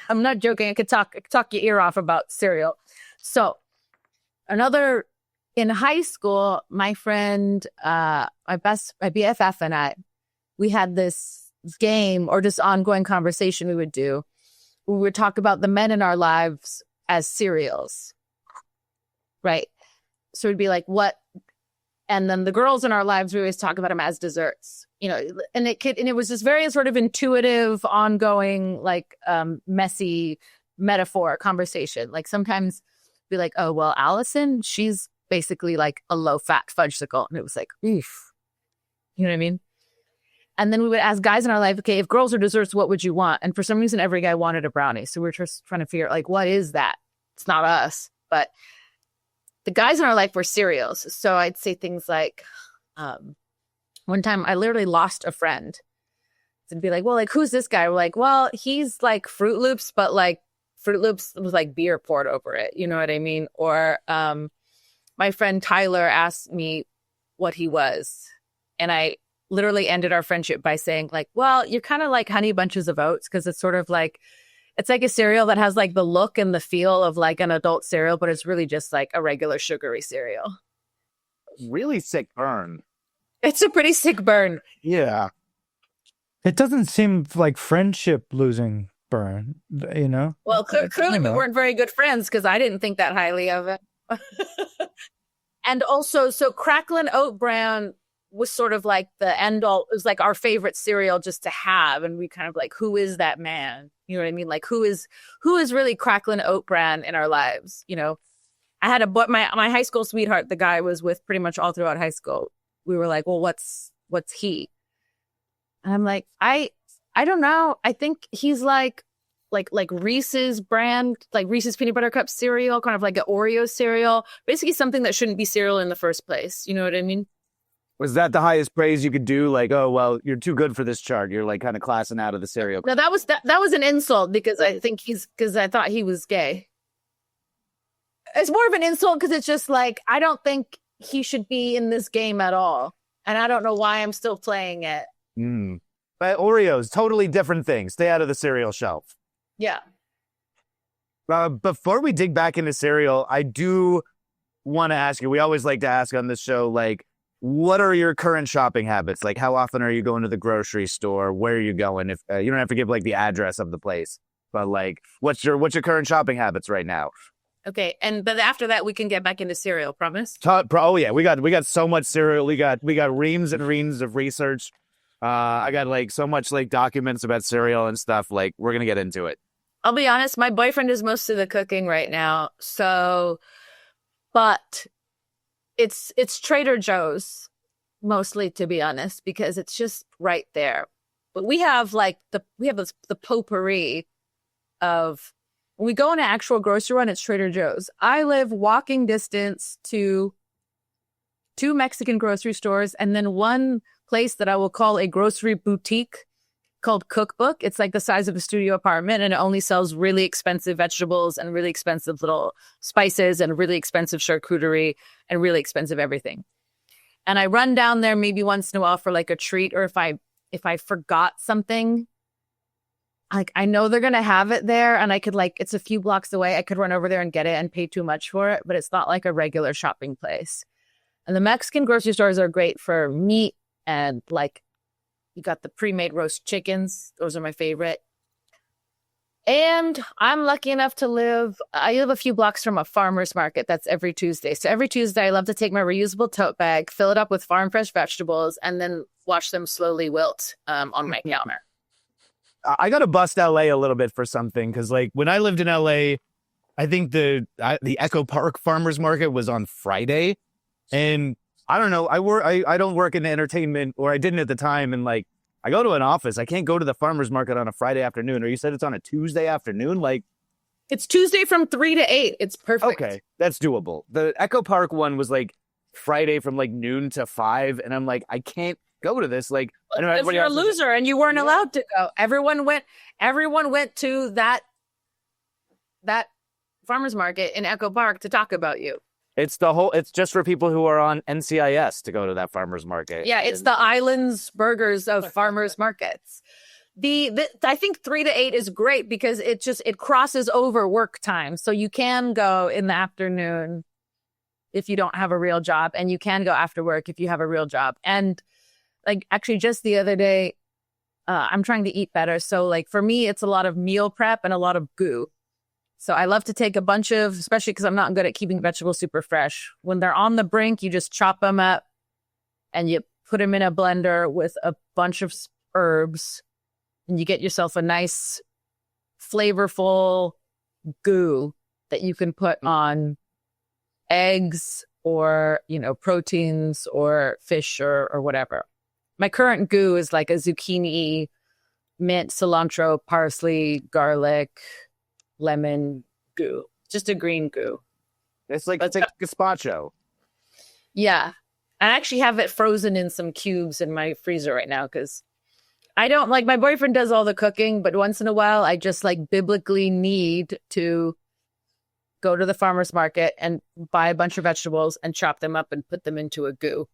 I'm not joking. I could talk your ear off about cereal. So in high school, my friend, my BFF and I, we had this game or just ongoing conversation we would do. We would talk about the men in our lives as cereals, right? So it'd be like, what? And then the girls in our lives, we always talk about them as desserts, and it was this very sort of intuitive, ongoing, like messy metaphor conversation. Like sometimes be like, oh, well, Allison, she's basically like a low fat fudgesicle. And it was like, oof, you know what I mean? And then we would ask guys in our life, okay, if girls are desserts, what would you want? And for some reason, every guy wanted a brownie. So we were just trying to figure out, like, what is that? It's not us. But the guys in our life were cereals. So I'd say things like, one time I literally lost a friend. It'd be like, well, like, who's this guy? We're like, well, he's like Fruit Loops, but like Fruit Loops was like beer poured over it. You know what I mean? Or my friend Tyler asked me what he was. And I literally ended our friendship by saying like, well, you're kind of like Honey Bunches of Oats, because it's sort of like, it's like a cereal that has like the look and the feel of like an adult cereal, but it's really just like a regular sugary cereal.
Really sick burn.
It's a pretty sick burn.
Yeah.
It doesn't seem like friendship losing burn,
Well, clearly we weren't very good friends because I didn't think that highly of it. And also, so Cracklin Oat Bran was sort of like the end all. It was like our favorite cereal just to have, and we kind of like, who is that man? You know what I mean? Like, who is really Cracklin Oat Bran in our lives? I had my high school sweetheart. The guy I was with pretty much all throughout high school. We were like, well, what's he? And I'm like, I don't know. I think he's like Reese's brand, like Reese's peanut butter cup cereal, kind of like an Oreo cereal, basically something that shouldn't be cereal in the first place. You know what I mean?
Was that the highest praise you could do? Like, oh, well, you're too good for this chart. You're like kind of classing out of the cereal.
No, that was an insult because I thought he was gay. It's more of an insult because it's just like, I don't think he should be in this game at all. And I don't know why I'm still playing it.
But Oreos, totally different thing. Stay out of the cereal shelf.
Yeah.
Before we dig back into cereal, I do want to ask you, we always like to ask on this show, like, what are your current shopping habits? Like, how often are you going to the grocery store? Where are you going? If you don't have to give like the address of the place, but like, what's your current shopping habits right now?
Okay, but after that, we can get back into cereal. Promise.
Oh yeah, we got so much cereal. We got reams and reams of research. I got like so much like documents about cereal and stuff. Like, we're gonna get into it.
I'll be honest, my boyfriend is most of the cooking right now. So, but it's Trader Joe's mostly, to be honest, because it's just right there. But we have like the potpourri of. When we go on an actual grocery run, it's Trader Joe's. I live walking distance to 2 Mexican grocery stores and then one place that I will call a grocery boutique called Cookbook. It's like the size of a studio apartment, and it only sells really expensive vegetables and really expensive little spices and really expensive charcuterie and really expensive everything. And I run down there maybe once in a while for like a treat, or if I forgot something. Like, I know they're going to have it there, and I could it's a few blocks away. I could run over there and get it and pay too much for it, but it's not like a regular shopping place. And the Mexican grocery stores are great for meat and like you got the pre-made roast chickens. Those are my favorite. And I'm lucky enough to I live a few blocks from a farmer's market. That's every Tuesday. So every Tuesday, I love to take my reusable tote bag, fill it up with farm fresh vegetables, and then watch them slowly wilt on my counter.
I got to bust LA a little bit for something because, like, when I lived in LA, I think the Echo Park Farmers Market was on Friday, and I don't know. I don't work in entertainment, or I didn't at the time, and like I go to an office. I can't go to the farmers market on a Friday afternoon, or you said it's on a Tuesday afternoon. Like,
it's Tuesday from 3 to 8. It's perfect.
Okay, that's doable. The Echo Park one was like Friday from like noon to 5, and I'm like, I can't go to this. Like, I know
if you're a loser and you weren't allowed to go. Everyone went to that farmers market in Echo Park to talk about you.
It's just for people who are on NCIS to go to that farmers market.
Yeah, it's the islands burgers of farmers markets. I think 3 to 8 is great because it crosses over work time. So you can go in the afternoon if you don't have a real job, and you can go after work if you have a real job. And like actually just the other day, I'm trying to eat better. So like for me, it's a lot of meal prep and a lot of goo. So I love to take a bunch of, especially because I'm not good at keeping vegetables super fresh. When they're on the brink, you just chop them up and you put them in a blender with a bunch of herbs, and you get yourself a nice, flavorful goo that you can put on eggs or, proteins or fish or whatever. My current goo is like a zucchini, mint, cilantro, parsley, garlic, lemon goo. Just a green goo.
It's like gazpacho.
Yeah. I actually have it frozen in some cubes in my freezer right now because I don't like, my boyfriend does all the cooking, but once in a while I just like biblically need to go to the farmer's market and buy a bunch of vegetables and chop them up and put them into a goo.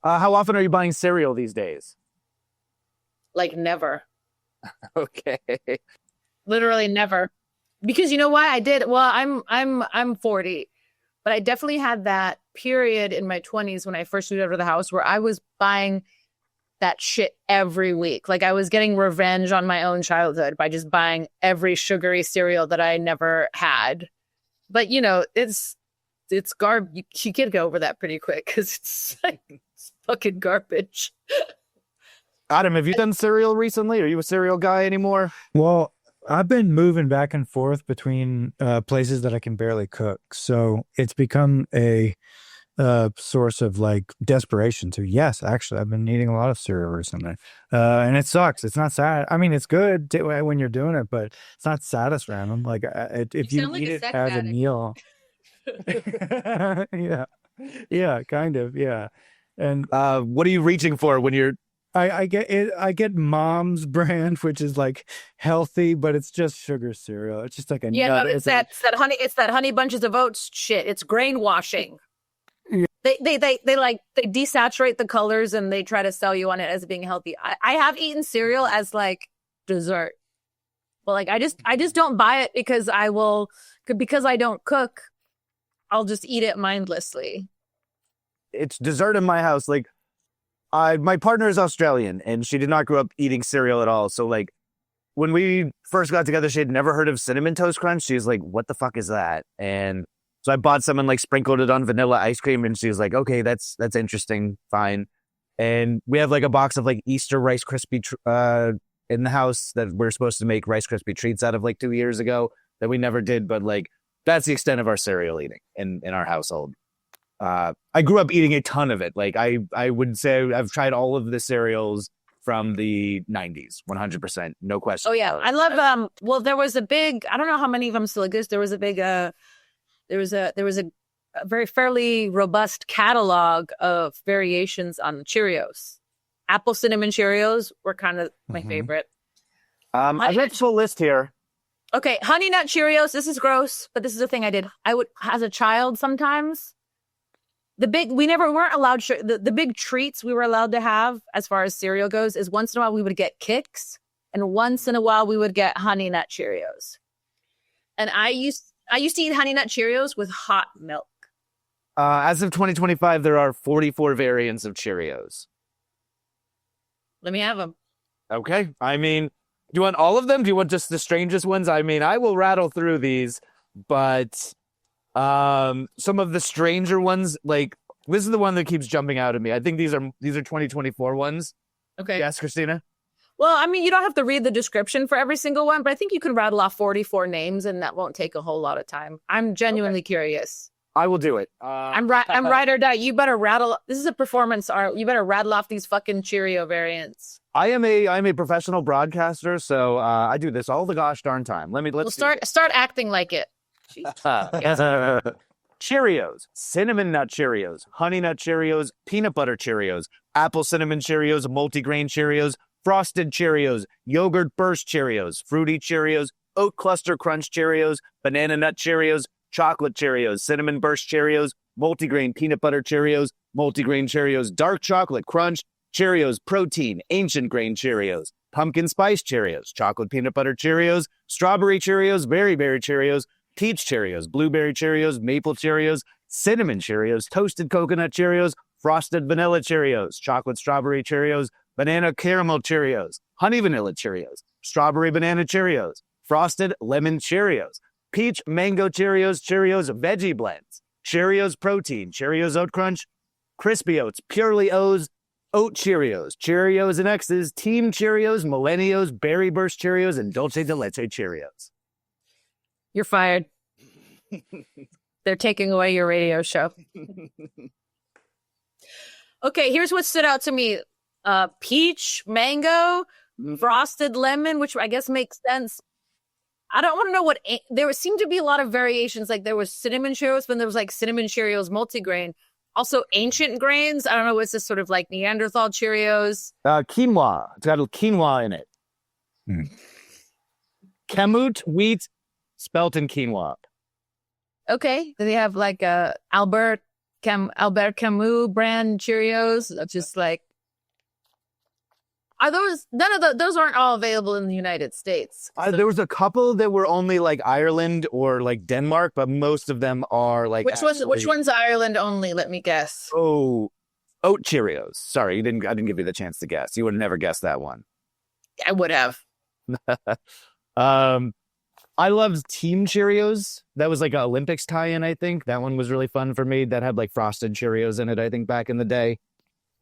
How often are you buying cereal these days?
Like never.
Okay.
Literally never. Because you know why I did? Well, I'm 40, but I definitely had that period in my 20s when I first moved out of the house where I was buying that shit every week. Like I was getting revenge on my own childhood by just buying every sugary cereal that I never had. But it's garbage. You can't go over that pretty quick because it's like it's fucking garbage.
Adam, have you done cereal recently? Are you a cereal guy anymore?
Well, I've been moving back and forth between places that I can barely cook. So it's become a source of like desperation to, yes, actually, I've been eating a lot of cereal recently. And it sucks. It's not sad. I mean, it's good when you're doing it, but it's not satisfying. Like if you eat it as a meal. Yeah. Yeah, kind of. Yeah. And
what are you reaching for when you're...
I get it. I get Mom's brand, which is like healthy, but it's just sugar cereal. It's just like a nut.
No, it's that honey bunches of oats shit. It's grain washing. Yeah. They desaturate the colors and they try to sell you on it as being healthy. I have eaten cereal as like dessert, but like I just don't buy it because I don't cook. I'll just eat it mindlessly.
It's dessert in my house. Like, my partner is Australian, and she did not grow up eating cereal at all. So, like, when we first got together, she had never heard of Cinnamon Toast Crunch. She was like, what the fuck is that? And so I bought some and, like, sprinkled it on vanilla ice cream, and she was like, okay, that's interesting, fine. And we have, like, a box of, like, Easter Rice Krispie in the house that we're supposed to make Rice Krispie treats out of, like, 2 years ago that we never did. But, like, that's the extent of our cereal eating in our household. I grew up eating a ton of it. Like I would say I've tried all of the cereals from the 90s, 100%, no question.
Oh yeah, I love. Well, there was a big. I don't know how many of them still exist. There was a big. There was a very fairly robust catalog of variations on Cheerios. Apple cinnamon Cheerios were kind of my favorite.
I've got a full list here.
Okay, Honey Nut Cheerios. This is gross, but this is a thing I did. I would, as a child, sometimes. We weren't allowed, the big treats we were allowed to have as far as cereal goes is once in a while we would get Kix and once in a while we would get Honey Nut Cheerios. And I used
I used to eat Honey Nut Cheerios with hot milk.
As of 2025, there are 44 variants of Cheerios.
Let me have them.
Okay. I mean, do you want all of them? Do you want just the strangest ones? I mean, I will rattle through these, but some of the stranger ones, like this is the one that keeps jumping out at me. I think these are 2024 ones.
Okay.
Yes, Christina?
Well, I mean, you don't have to read the description for every single one, but I think you can rattle off 44 names, and that won't take a whole lot of time. I'm genuinely curious.
I will do it.
I'm ride or die. You better rattle. This is a performance art. You better rattle off these fucking Cheerio variants.
I'm a professional broadcaster, so I do this all the gosh darn time. Let's
start acting like it.
Cheerios, cinnamon nut Cheerios, honey nut Cheerios, peanut butter Cheerios, apple cinnamon Cheerios, multigrain Cheerios, frosted Cheerios, yogurt burst Cheerios, fruity Cheerios, oat cluster crunch Cheerios, banana nut Cheerios, chocolate Cheerios, cinnamon burst Cheerios, multigrain peanut butter Cheerios, multigrain Cheerios, dark chocolate crunch, Cheerios protein, ancient grain Cheerios, pumpkin spice Cheerios, chocolate peanut butter Cheerios, strawberry Cheerios, berry Cheerios, peach Cheerios, blueberry Cheerios, maple Cheerios, cinnamon Cheerios, toasted coconut Cheerios, frosted vanilla Cheerios, chocolate strawberry Cheerios, banana caramel Cheerios, honey vanilla Cheerios, strawberry banana Cheerios, frosted lemon Cheerios, peach mango Cheerios, Cheerios veggie blends, Cheerios protein, Cheerios oat crunch, crispy oats, purely O's, oat Cheerios, Cheerios and X's, Team Cheerios, Millennials, Berry Burst Cheerios, and Dulce de Leche Cheerios.
You're fired. They're taking away your radio show. Okay, here's what stood out to me. Peach, mango, frosted lemon, which I guess makes sense. I don't want to know what there seemed to be a lot of variations. Like there was cinnamon Cheerios, then there was like cinnamon Cheerios multigrain. Also ancient grains. I don't know. What's this sort of like Neanderthal Cheerios?
Quinoa. It's got a quinoa in it. Kamut, wheat, spelt in quinoa.
Okay. Do they have like Albert Camus brand Cheerios? That's just like. Are those aren't all available in the United States?
There was a couple that were only like Ireland or like Denmark, but most of them are like.
Which one's Ireland only? Let me guess.
Oh, oat Cheerios. Sorry, I didn't give you the chance to guess. You would have never guessed that one.
I would have.
I loved Team Cheerios. That was like an Olympics tie-in, I think. That one was really fun for me. That had like frosted Cheerios in it, I think, back in the day.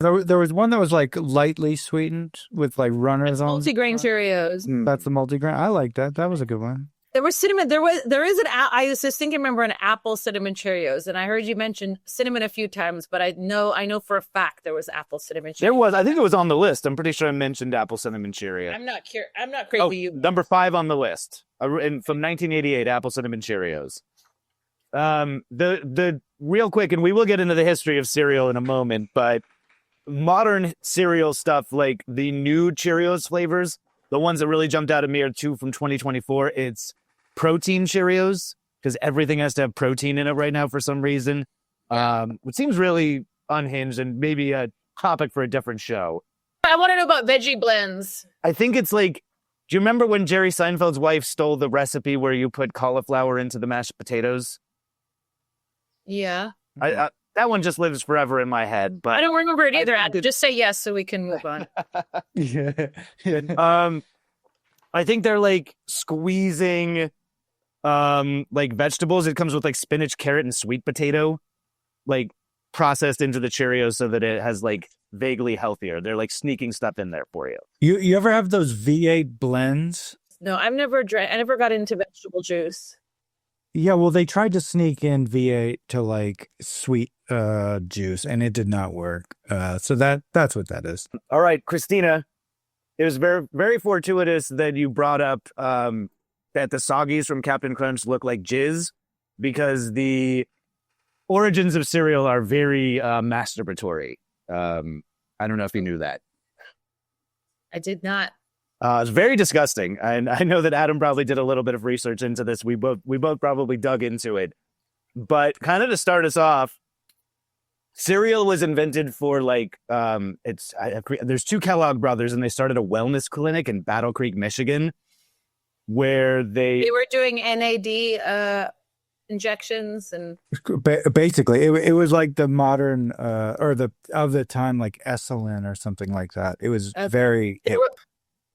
There was one that was like lightly sweetened with like runners on.
Multigrain Cheerios.
That's the multigrain. I like that. That was a good one.
There was cinnamon. There is I was just thinking, remember an apple cinnamon Cheerios, and I heard you mention cinnamon a few times, but I know for a fact there was apple cinnamon Cheerios.
There was. I think it was on the list. I'm pretty sure I mentioned apple cinnamon Cheerios.
I'm not crazy.
Oh,
You
number 5 on the list. From 1988, apple cinnamon Cheerios. The real quick, and we will get into the history of cereal in a moment, but modern cereal stuff like the new Cheerios flavors, the ones that really jumped out at me are 2 from 2024. It's protein Cheerios, because everything has to have protein in it right now for some reason, which seems really unhinged and maybe a topic for a different show.
I want to know about veggie blends.
I think it's like, do you remember when Jerry Seinfeld's wife stole the recipe where you put cauliflower into the mashed potatoes?
Yeah.
That one just lives forever in my head. But
I don't remember it either. Just say yes so we can move on.
Yeah.
I think they're like squeezing like vegetables. It comes with like spinach, carrot, and sweet potato, like processed into the Cheerios so that it has like vaguely healthier. They're like sneaking stuff in there for you.
You ever have those V8 blends?
No, I never got into vegetable juice.
Yeah, well, they tried to sneak in V8 to like sweet juice, and it did not work. So that's what that is.
All right, Christina, it was very, very fortuitous that you brought up that the soggies from Captain Crunch look like jizz, because the origins of cereal are very masturbatory. I don't know if you knew that.
I did not.
It's very disgusting, and I know that Adam probably did a little bit of research into this. We both probably dug into it, but kind of to start us off, cereal was invented for like there's 2 Kellogg brothers, and they started a wellness clinic in Battle Creek, Michigan, where they
were doing NAD injections and
Basically, it was like the modern or the of the time, like Esalen or something like that. It was
Okay.
very hip.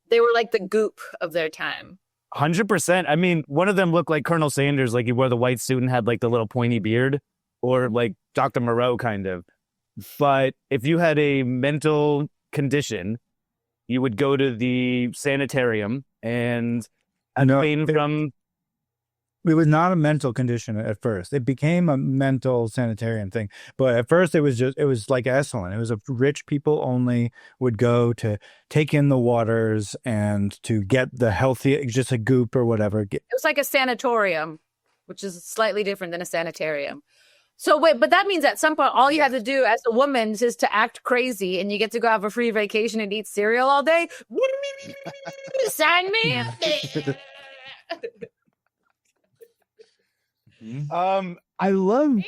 They were like the goop of their time.
100%. I mean, one of them looked like Colonel Sanders, like he wore the white suit and had like the little pointy beard, or like Dr. Moreau kind of. But if you had a mental condition, you would go to the sanitarium and abstain from.
It was not a mental condition at first. It became a mental sanitarium thing. But at first it was like Esalen. It was a rich people only would go to take in the waters and to get the healthy, just a goop or whatever.
It was like a sanatorium, which is slightly different than a sanitarium. So wait, but that means at some point, all you have to do as a woman is to act crazy and you get to go have a free vacation and eat cereal all day. Sign me up.
I love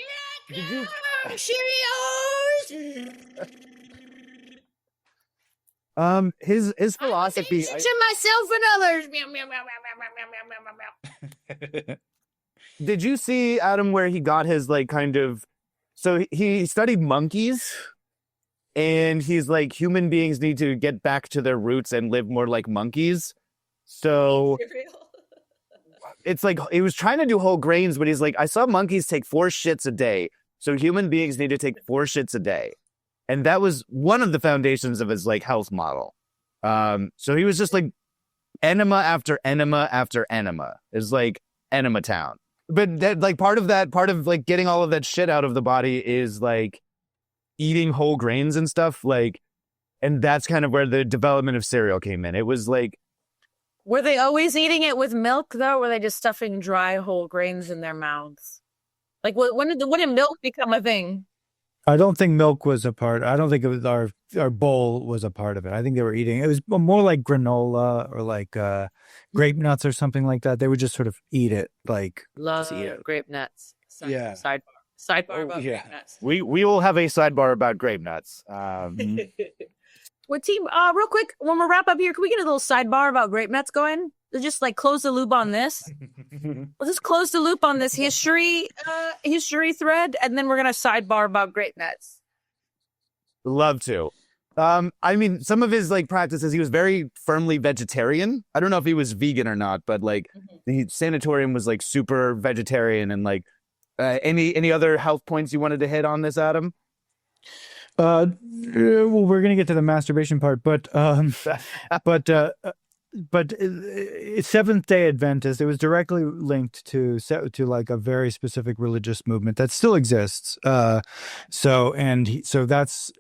His philosophy.
To myself and others.
Did you see, Adam, where he got his like kind of? So he studied monkeys, and he's like, human beings need to get back to their roots and live more like monkeys. So it's like he was trying to do whole grains, but he's like, I saw monkeys take 4 shits a day, so human beings need to take 4 shits a day, and that was one of the foundations of his like health model. So he was just like enema after enema after enema. It's like enema town. But that, like, part of like getting all of that shit out of the body is like eating whole grains and stuff. Like, and that's kind of where the development of cereal came in. It was like,
were they always eating it with milk though? Or were they just stuffing dry whole grains in their mouths? Like, when did milk become a thing?
I don't think milk was a part. I don't think it was our bowl was a part of it. I think they were eating. It was more like granola or like grape nuts or something like that. They would just sort of eat it. Like
Love grape nuts.
Yeah.
Sidebar about grape nuts.
we will have a sidebar about grape nuts.
Well, team, real quick, when we wrap up here, can we get a little sidebar about grape nuts going? Just like close the loop on this. Let's just close the loop on this history thread, and then we're gonna sidebar about grape nuts.
Love to. I mean, some of his like practices, he was very firmly vegetarian. I don't know if he was vegan or not, but like the sanatorium was like super vegetarian. And like any other health points you wanted to hit on this, Adam?
Well, we're gonna get to the masturbation part, but Seventh-day Adventist, it was directly linked to like a very specific religious movement that still exists. So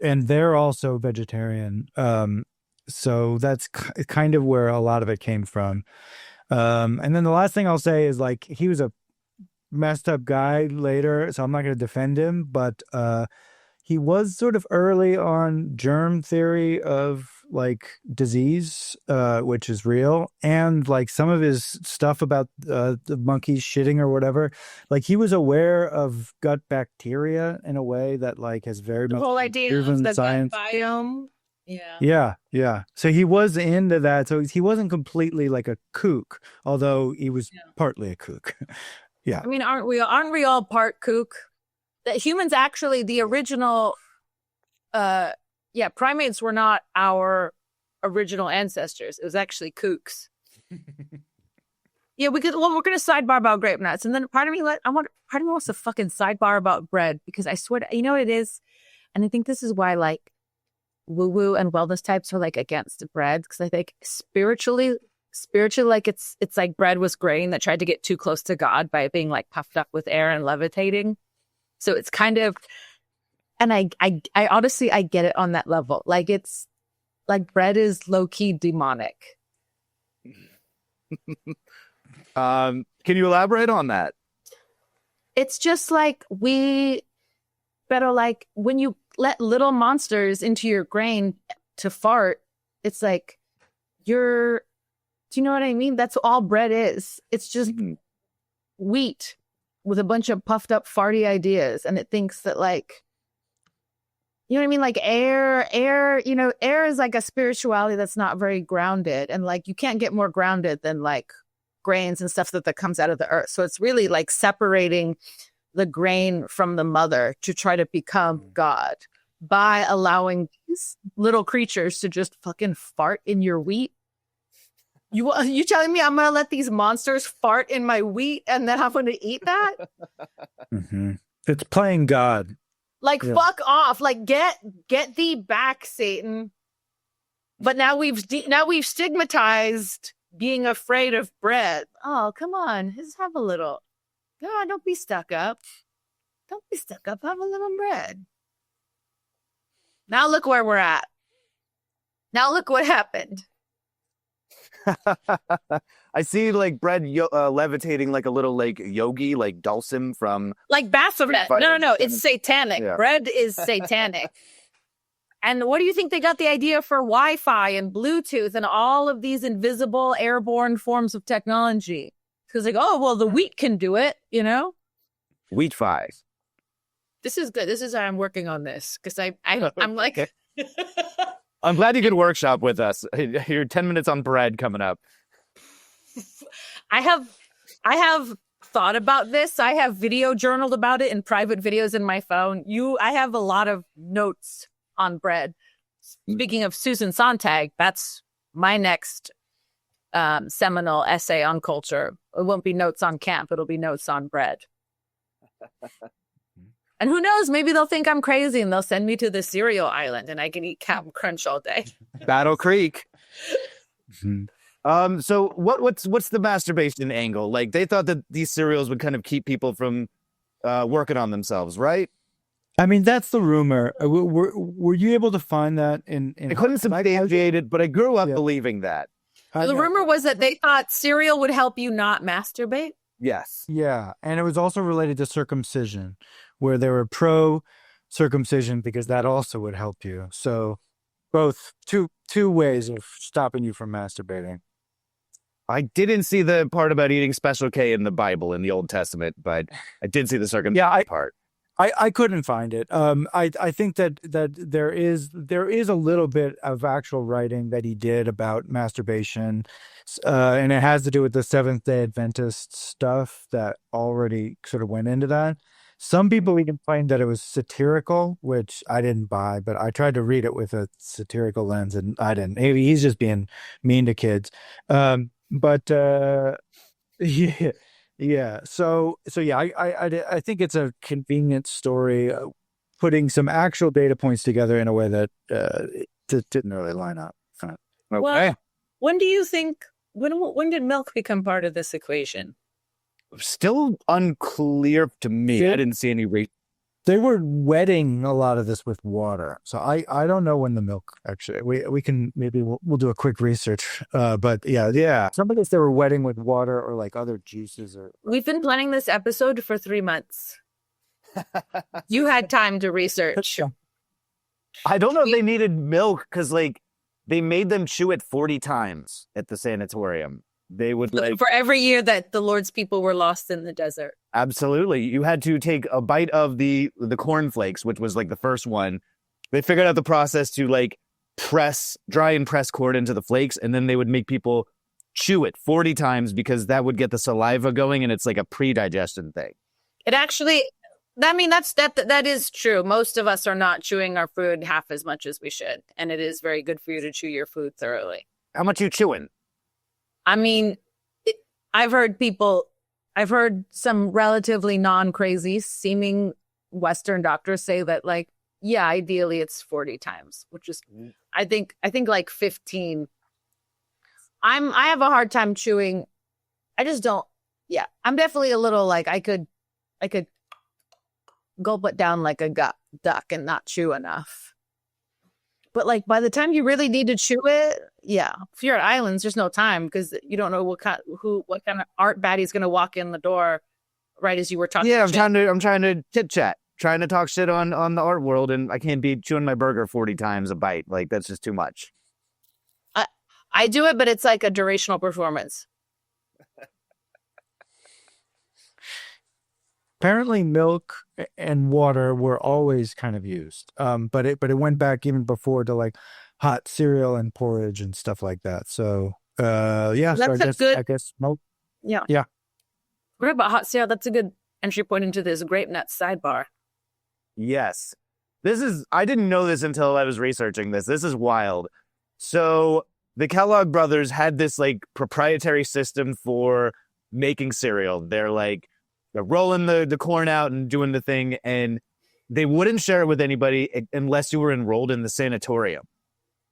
they're also vegetarian. So that's kind of where a lot of it came from. And then the last thing I'll say is like he was a messed up guy later, so I'm not going to defend him, but he was sort of early on germ theory of like disease, which is real, and like some of his stuff about the monkeys shitting or whatever. Like he was aware of gut bacteria in a way that like has very much
The whole idea of the
science.
gut biome. Yeah.
Yeah. So he was into that. So he wasn't completely like a kook, although he was partly a kook. Yeah.
I mean, aren't we all part kook? That humans actually, the original, primates were not our original ancestors. It was actually kooks. Yeah, we're going to sidebar about grape nuts. And then part of me wants to fucking sidebar about bread, because I swear to, you know what it is? And I think this is why like woo-woo and wellness types are like against bread. Because I think spiritually, like it's like bread was grain that tried to get too close to God by being like puffed up with air and levitating. So it's kind of, and I honestly, I get it on that level. Like it's like bread is low key demonic.
Can you elaborate on that?
It's just like we better like when you let little monsters into your grain to fart, it's like do you know what I mean? That's all bread is. It's just wheat with a bunch of puffed up farty ideas, and it thinks that like, you know what I mean? Like air, air is like a spirituality that's not very grounded, and like you can't get more grounded than like
grains and stuff that comes out of the earth. So it's really like separating the grain from the mother to try to become God by allowing these little creatures to just fucking fart in your wheat. You telling me I'm going to let these monsters fart in my wheat and then I'm going to eat that?
Mm-hmm. It's playing God.
Like, fuck off. Like, get thee back, Satan. But now we've stigmatized being afraid of bread. Oh, come on. Just have a little. No, don't be stuck up. Don't be stuck up. Have a little bread. Now look where we're at. Now look what happened.
I see like bread levitating like a little like yogi, like Dulcim from
Like Baphomet. No. It's satanic.
Yeah.
Bread is satanic. And what do you think they got the idea for Wi-Fi and Bluetooth and all of these invisible airborne forms of technology? Because like, oh, well, the wheat can do it, you know?
Wheat Fi.
This is good. This is how I'm working on this. Because I'm like...
I'm glad you could workshop with us. You're 10 minutes on bread coming up.
I have thought about this. I have video journaled about it in private videos in my phone. I have a lot of notes on bread. Speaking of Susan Sontag, that's my next seminal essay on culture. It won't be notes on camp. It'll be notes on bread. And who knows, maybe they'll think I'm crazy and they'll send me to the cereal island and I can eat Captain Crunch all day.
Battle Creek. So what's the masturbation angle? Like they thought that these cereals would kind of keep people from working on themselves, right?
I mean, that's the rumor. Were you able to find that in
I couldn't substantiate it, but I grew up believing that.
The rumor was that they thought cereal would help you not masturbate.
Yes.
Yeah, and it was also related to circumcision, where they were pro circumcision because that also would help you. So both two ways of stopping you from masturbating.
I didn't see the part about eating Special K in the Bible in the Old Testament, but I did see the circumcision part.
I couldn't find it. I think that there is a little bit of actual writing that he did about masturbation, and it has to do with the Seventh-day Adventist stuff that already sort of went into that. Some people even claim that it was satirical, which I didn't buy, but I tried to read it with a satirical lens, and I didn't. Maybe he's just being mean to kids. Yeah. So yeah, I think it's a convenient story, putting some actual data points together in a way that didn't really line up. Okay.
Well, when do you think? When did milk become part of this equation?
Still unclear to me. I didn't see any
They were wetting a lot of this with water, so I don't know when the milk actually. We can maybe we'll do a quick research. But yeah. Some of this they were wetting with water or like other juices or.
We've been planning this episode for 3 months. You had time to research.
I don't know if they needed milk because like they made them chew it 40 times at the sanatorium. They would like
for every year that the Lord's people were lost in the desert.
Absolutely. You had to take a bite of the cornflakes, which was like the first one. They figured out the process to like dry and press corn into the flakes, and then they would make people chew it 40 times because that would get the saliva going, and it's like a pre-digestion thing.
It actually, I mean, that is true. Most of us are not chewing our food half as much as we should, and it is very good for you to chew your food thoroughly.
How much you chewing?
I mean, I've heard some relatively non-crazy seeming Western doctors say that like, yeah, ideally it's 40 times, which is, I think like 15. I have a hard time chewing. I just don't. Yeah, I'm definitely a little like I could gulp it down like a duck and not chew enough. But like by the time you really need to chew it, yeah. If you're at islands, there's no time because you don't know what kind of art baddie's gonna walk in the door right as you were talking.
Yeah, I'm trying to chit chat, trying to talk shit on the art world, and I can't be chewing my burger 40 times a bite. Like that's just too much.
I do it, but it's like a durational performance.
Apparently, milk and water were always kind of used, but it went back even before to like hot cereal and porridge and stuff like that. So, yeah.
That's
so I guess milk.
Yeah.
Yeah.
What about hot cereal? That's a good entry point into this grape nut sidebar.
Yes. I didn't know this until I was researching this. This is wild. So the Kellogg brothers had this like proprietary system for making cereal. They're rolling the corn out and doing the thing, and they wouldn't share it with anybody unless you were enrolled in the sanatorium.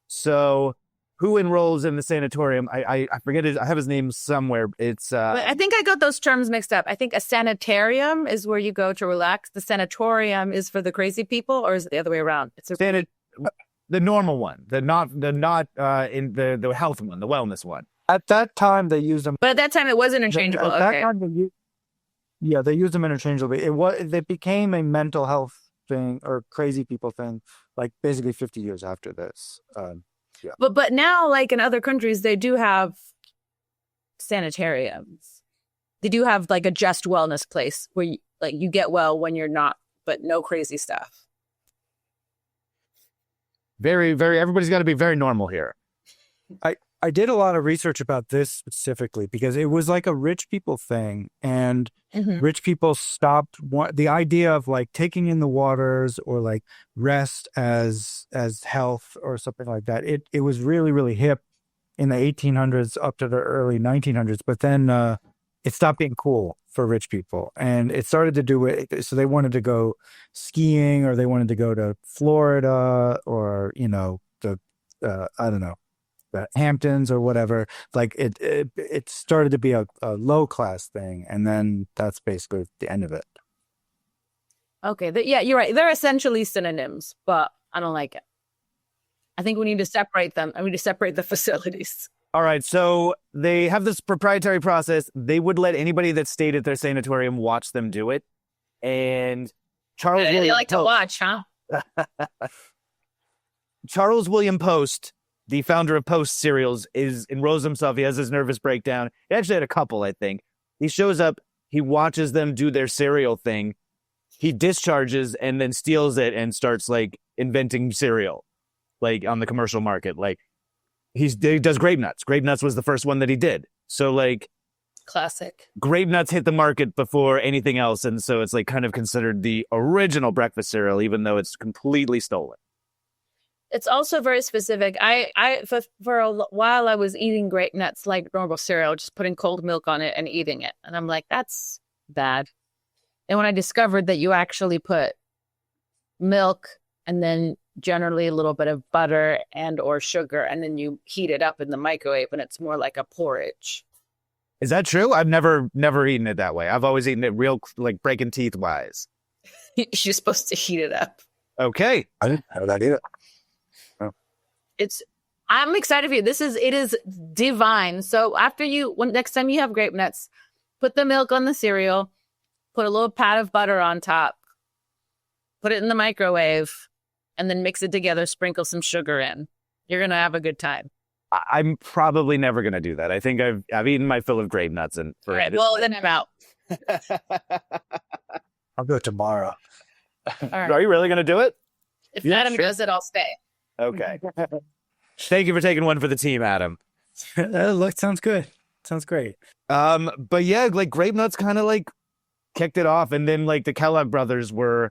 So who enrolls in the sanatorium? I forget it. I have his name somewhere. It's
But I think I got those terms mixed up. I think a sanitarium is where you go to relax. The sanatorium is for the crazy people, or is it the other way around? It's
the normal one, the not in the health one, the wellness one.
At that time, they used them.
But at that time, it was interchangeable.
At that
Okay.
time, they used them interchangeably. It became a mental health thing or crazy people thing, like basically 50 years after this. Yeah.
But now, like in other countries, they do have sanitariums. They do have like a just wellness place where you get well when you're not, but no crazy stuff.
Very, very. Everybody's got to be very normal here.
I did a lot of research about this specifically because it was like a rich people thing, and rich people stopped the idea of like taking in the waters or like rest as health or something like that. It was really, really hip in the 1800s up to the early 1900s, but then it stopped being cool for rich people, and it started to do it. So they wanted to go skiing, or they wanted to go to Florida, or I don't know, the Hamptons or whatever. Like it started to be a low class thing, and then that's basically the end of it.
Okay. Yeah, you're right. They're essentially synonyms, but I don't like it. I think we need to separate them. I need to separate the facilities.
All right, so they have this proprietary process. They would let anybody that stayed at their sanatorium watch them do it. And Charles
They
William
like to
Post,
watch, huh?
Charles William Post, the founder of Post cereals, enrolls himself. He has his nervous breakdown. He actually had a couple, I think. He shows up. He watches them do their cereal thing. He discharges and then steals it and starts like inventing cereal, like on the commercial market. Like he does grape nuts. Grape nuts was the first one that he did. So like
Classic.
grape nuts hit the market before anything else, and so it's like kind of considered the original breakfast cereal, even though it's completely stolen.
It's also very specific. For a while I was eating grape nuts like normal cereal, just putting cold milk on it and eating it, and I'm like, that's bad. And when I discovered that you actually put milk and then generally a little bit of butter and or sugar, and then you heat it up in the microwave, and it's more like a porridge.
Is that true? I've never eaten it that way. I've always eaten it real, like breaking teeth wise.
You're supposed to heat it up.
Okay.
I didn't know that either.
I'm excited for you. It is divine. So next time you have grape nuts, put the milk on the cereal, put a little pat of butter on top, put it in the microwave, and then mix it together, sprinkle some sugar in. You're going to have a good time.
I'm probably never going to do that. I think I've eaten my fill of grape nuts. And
All right, well, then I'm out.
I'll go tomorrow.
All right.
Are you really going to do it?
If
Yeah,
Adam
sure.
does it, I'll stay.
Okay. Thank you for taking one for the team, Adam.
Sounds good. Sounds great.
But yeah, like grape nuts kind of like kicked it off, and then like the Kellogg brothers were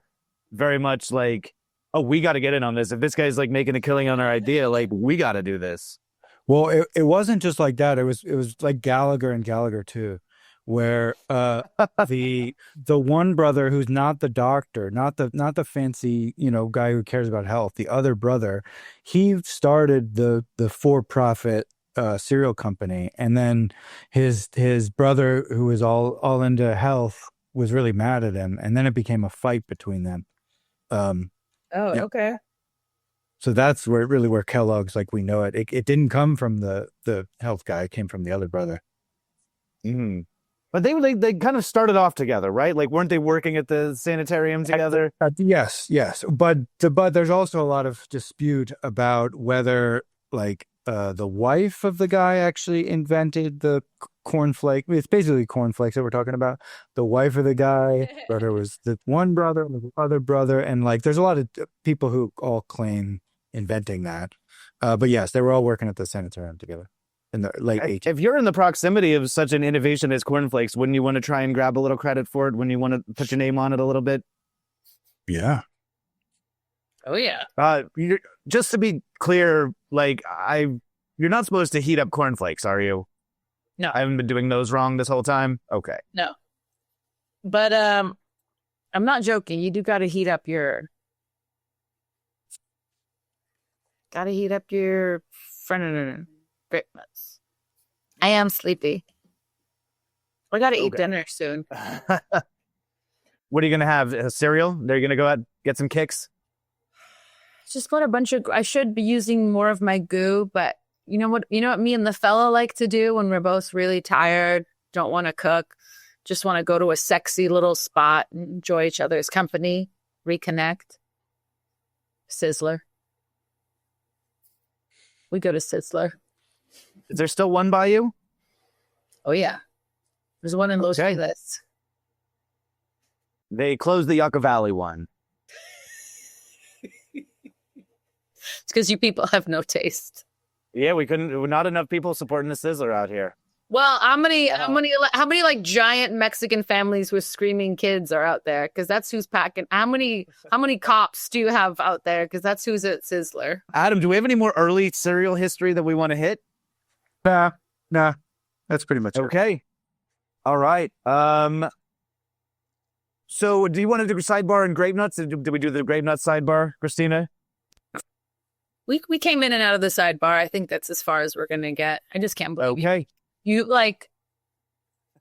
very much like, oh, we got to get in on this. If this guy's like making a killing on our idea, like we got to do this.
Well, it wasn't just like that. It was like Gallagher and Gallagher too, where the one brother who's not the doctor, not the fancy guy who cares about health, the other brother, he started the for-profit cereal company, and then his brother, who was all into health, was really mad at him, and then it became a fight between them. Yeah.
Okay.
So that's where Kellogg's, like we know it. It didn't come from the health guy. It came from the other brother.
Mm-hmm. But they kind of started off together, right? Like, weren't they working at the sanitarium together?
Yes. But there's also a lot of dispute about whether like the wife of the guy actually invented the cornflake. It's basically cornflakes that we're talking about. The wife of the guy, brother was the one brother, the other brother, and like there's a lot of people who all claim inventing that. But yes, they were all working at the sanitarium together. in the late 80s.
If you're in the proximity of such an innovation as cornflakes, wouldn't you want to try and grab a little credit for it? Wouldn't you want to put your name on it a little bit?
Yeah.
Oh yeah.
Just to be clear, like you're not supposed to heat up cornflakes, are you?
No.
I haven't been doing those wrong this whole time. Okay.
No. But I'm not joking. You do got to heat up your grape nuts. I am sleepy. I got to eat dinner soon.
What are you gonna have? Cereal? They're gonna go out get some kicks.
Just got a bunch of. I should be using more of my goo, but you know what? You know what me and the fella like to do when we're both really tired, don't want to cook, just want to go to a sexy little spot and enjoy each other's company, reconnect. Sizzler. We go to Sizzler.
Is there still one by you?
Oh yeah, there's one in Los Angeles.
They closed the Yucca Valley one.
It's because you people have no taste.
Yeah, we couldn't. Not enough people supporting the Sizzler out here.
Well, how many like giant Mexican families with screaming kids are out there? Because that's who's packing. How many cops do you have out there? Because that's who's at Sizzler.
Adam, do we have any more early cereal history that we want to hit?
Nah. That's pretty much it.
Okay. All right. So do you want to do sidebar and grape nuts? Did we do the grape nuts sidebar, Christina?
We came in and out of the sidebar. I think that's as far as we're gonna get. I just can't believe
Okay.
you like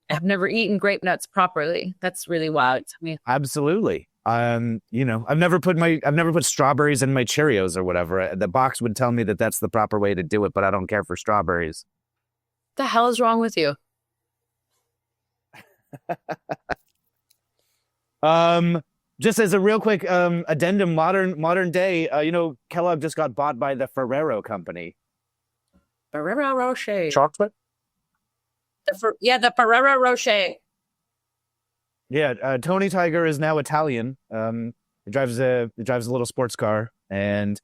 have never eaten grape nuts properly. That's really wild to me.
Absolutely. I've never put strawberries in my Cheerios or whatever. The box would tell me that that's the proper way to do it, but I don't care for strawberries.
What the hell is wrong with you?
Just as a real quick addendum, modern day, Kellogg just got bought by the Ferrero company.
Ferrero Rocher.
Chocolate?
The Ferrero Rocher.
Yeah, Tony Tiger is now Italian. He drives a little sports car, and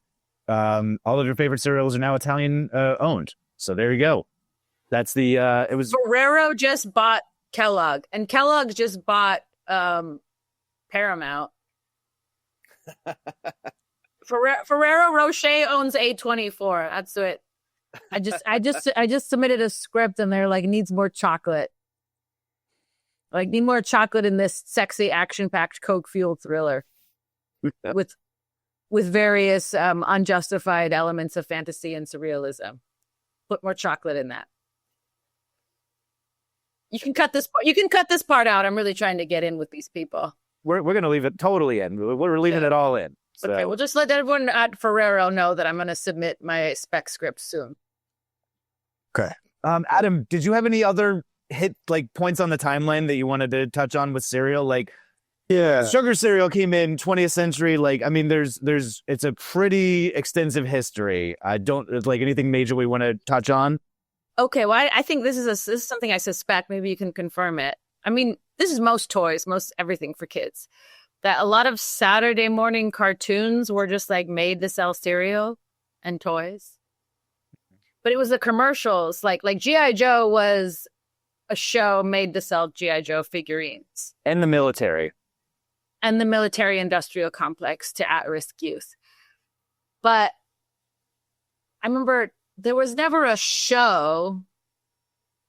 all of your favorite cereals are now Italian owned. So there you go. That's the it was
Ferrero just bought Kellogg, and Kellogg just bought Paramount. Ferrero Rocher owns A24. That's it. I just submitted a script and they're like, needs more chocolate. Like, need more chocolate in this sexy action-packed Coke-fueled thriller with various unjustified elements of fantasy and surrealism. Put more chocolate in that. You can cut this part out. I'm really trying to get in with these people.
we're going to leave it totally in. We're leaving it all in. So.
Okay, we'll just let everyone at Ferrero know that I'm going to submit my spec script soon.
Okay.
Adam, did you have any other points on the timeline that you wanted to touch on with cereal?
Yeah.
Sugar cereal came in 20th century. It's a pretty extensive history. I don't anything major we want to touch on.
Okay, well, I think this is something I suspect. Maybe you can confirm it. I mean, this is most toys, most everything for kids. That a lot of Saturday morning cartoons were just made to sell cereal and toys. But it was the commercials. Like G.I. Joe was a show made to sell G.I. Joe figurines.
And the military.
And the military industrial complex to at-risk youth. But I remember there was never a show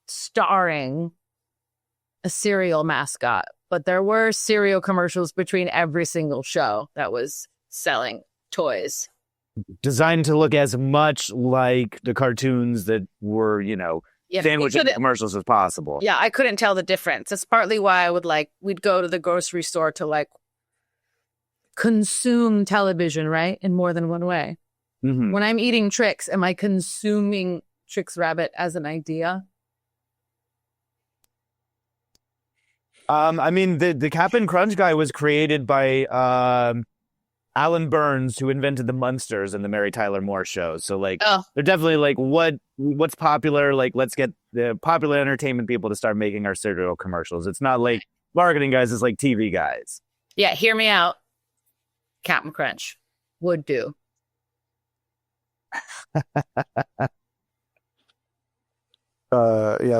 starring a cereal mascot, but there were cereal commercials between every single show that was selling toys.
Designed to look as much like the cartoons that were, sandwich commercials as possible.
Yeah, I couldn't tell the difference. That's partly why I would we'd go to the grocery store to consume television, right? In more than one way.
Mm-hmm.
When I'm eating Trix, am I consuming Trix Rabbit as an idea?
The Cap'n Crunch guy was created by Alan Burns, who invented the Munsters and the Mary Tyler Moore show. So they're definitely what's popular. Let's get the popular entertainment people to start making our cereal commercials. It's not marketing guys, it's TV guys.
Yeah, hear me out. Cap'n Crunch would do.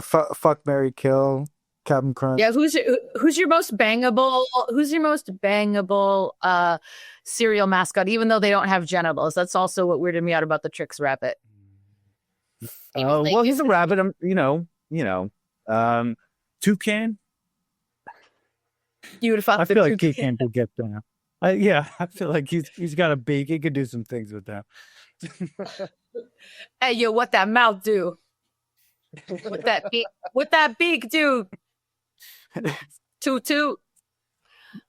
Fuck, Mary, Kill, Captain Crunch.
Yeah, who's your most bangable? Who's your most bangable cereal mascot? Even though they don't have genitals, that's also what weirded me out about the Trix Rabbit.
Well, he's a rabbit.
Toucan.
Beautiful.
I feel like Toucan could get down. I feel like he's got a beak. He could do some things with that.
Hey, yo, what that mouth do? What that beak do? Toot toot.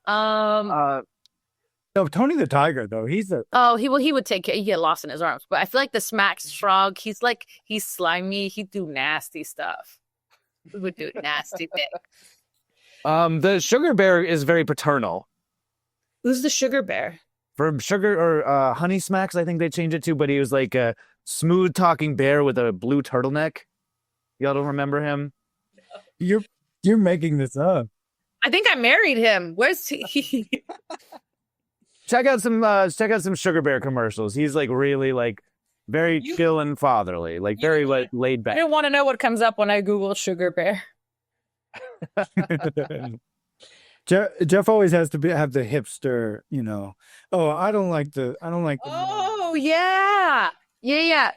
No, Tony the Tiger though. He's a
He would take care. He'd get lost in his arms. But I feel like the Smacks Frog, he's slimy. He'd do nasty stuff. He would do nasty things.
The sugar bear is very paternal.
Who's the sugar bear?
For sugar or honey smacks, I think they changed it to, but he was like a smooth talking bear with a blue turtleneck. Y'all don't remember him?
You're making this up.
I think I married him. Where's he?
Check out some sugar bear commercials. He's like really like very chill and fatherly, like very laid
I
back.
don't want to know what comes up when I Google sugar bear.
Jeff always has to have the hipster, Oh, I don't like the.
Oh yeah.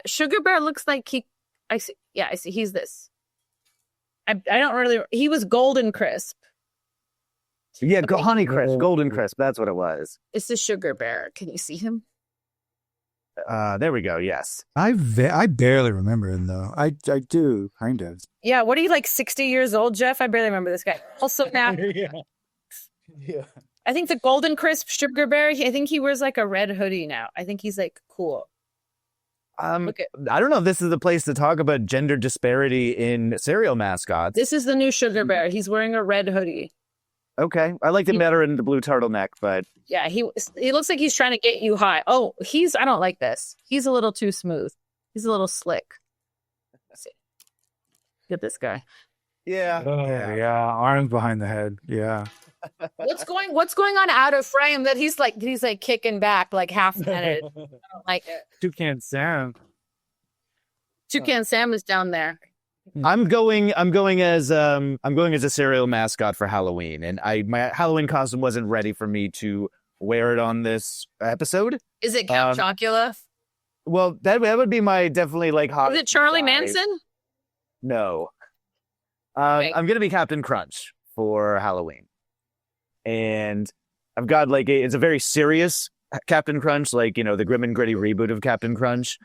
Sugar bear looks like he. I see. Yeah, I see. He's this. I don't really. He was Golden Crisp.
Yeah, Honey Crisp, Golden Crisp. That's what it was.
It's the sugar bear. Can you see him?
There we go. Yes.
I barely remember him though. I do kind of.
Yeah. What are you, like 60 years old, Jeff? I barely remember this guy. Also now.
Yeah.
I think the Golden Crisp sugar bear. I think he wears like a red hoodie now. I think he's like cool.
I don't know if this is the place to talk about gender disparity in cereal mascots.
This is the new sugar bear. He's wearing a red hoodie.
Okay. I liked him better in the blue turtleneck, but
Yeah, he looks like he's trying to get you high. Oh, I don't like this. He's a little too smooth. He's a little slick. Let's see. Get this guy.
yeah.
Yeah. Arms behind the head. Yeah.
What's going on out of frame that he's like kicking back like half-headed. I don't like it.
Toucan Sam.
Toucan Sam is down there.
I'm going as a cereal mascot for Halloween, and my Halloween costume wasn't ready for me to wear it on this episode.
Is it Count Chocula?
Well, that would be my definitely like hot.
Is it Charlie Manson?
No.
Okay.
I'm gonna be Captain Crunch for Halloween, and I've got like it's a very serious Captain Crunch, like the grim and gritty reboot of Captain Crunch.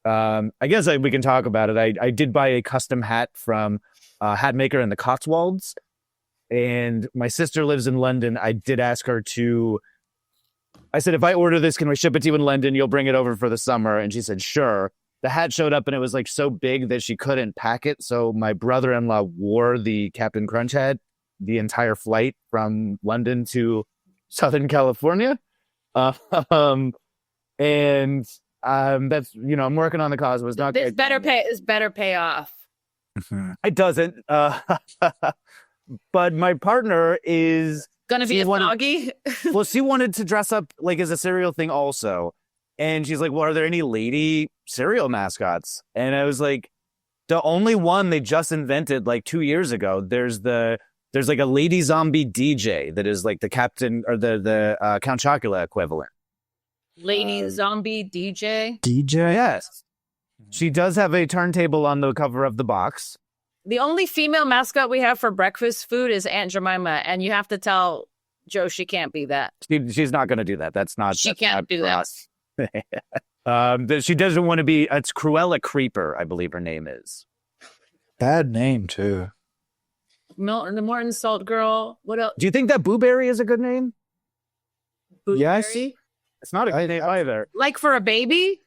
I guess we can talk about it. I did buy a custom hat from a hat maker in the Cotswolds, and my sister lives in London. I did ask her I said, if I order this, can we ship it to you in London? You'll bring it over for the summer. And she said, sure. The hat showed up and it was like so big that she couldn't pack it. So my brother-in-law wore the Captain Crunch hat the entire flight from London to Southern California. That's, I'm working on the cause. It was not
This better pay off.
It doesn't. But my partner is
Gonna be a doggy.
well, she wanted to dress up like as a cereal thing also. And she's like, well, are there any lady cereal mascots? And I was like, the only one they just invented like 2 years ago. There's like a lady zombie DJ that is like the captain or the Count Chocula equivalent.
Lady zombie DJ.
DJ?
Yes. She does have a turntable on the cover of the box.
The only female mascot we have for breakfast food is Aunt Jemima, and you have to tell Joe she can't be that.
She's not going to do that. She
can't do that.
She doesn't want to be. It's Cruella Creeper, I believe her name is.
Bad name too.
The Morton Salt Girl. What else?
Do you think that Booberry is a good name?
Booberry?
Yes.
It's not a good name either.
Like for a baby?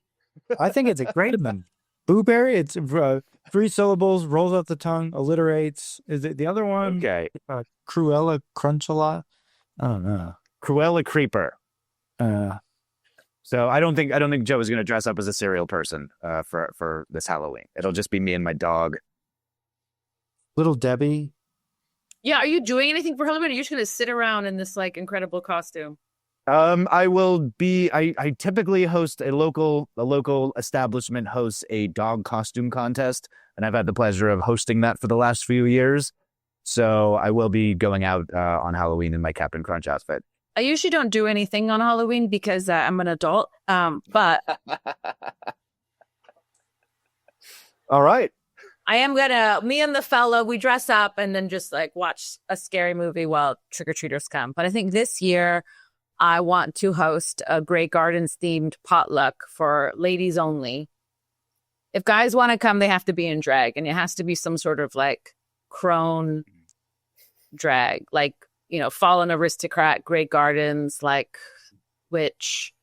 I think it's a great name. Booberry. It's 3 syllables, rolls off the tongue, alliterates. Is it the other one?
Okay.
Cruella Crunch-a-lot? I don't know.
Cruella Creeper. So I don't think Joe is going to dress up as a cereal person for this Halloween. It'll just be me and my dog.
Little Debbie.
Yeah, are you doing anything for Halloween? Or are you just going to sit around in this like incredible costume?
I will be. I typically host a local establishment hosts a dog costume contest, and I've had the pleasure of hosting that for the last few years. So I will be going out on Halloween in my Captain Crunch outfit.
I usually don't do anything on Halloween because I'm an adult. But
All right.
I am me and the fella, we dress up and then just like watch a scary movie while trick-or-treaters come. But I think this year I want to host a Grey Gardens themed potluck for ladies only. If guys want to come, they have to be in drag, and it has to be some sort of like crone drag, like, fallen aristocrat, Grey Gardens, like witch,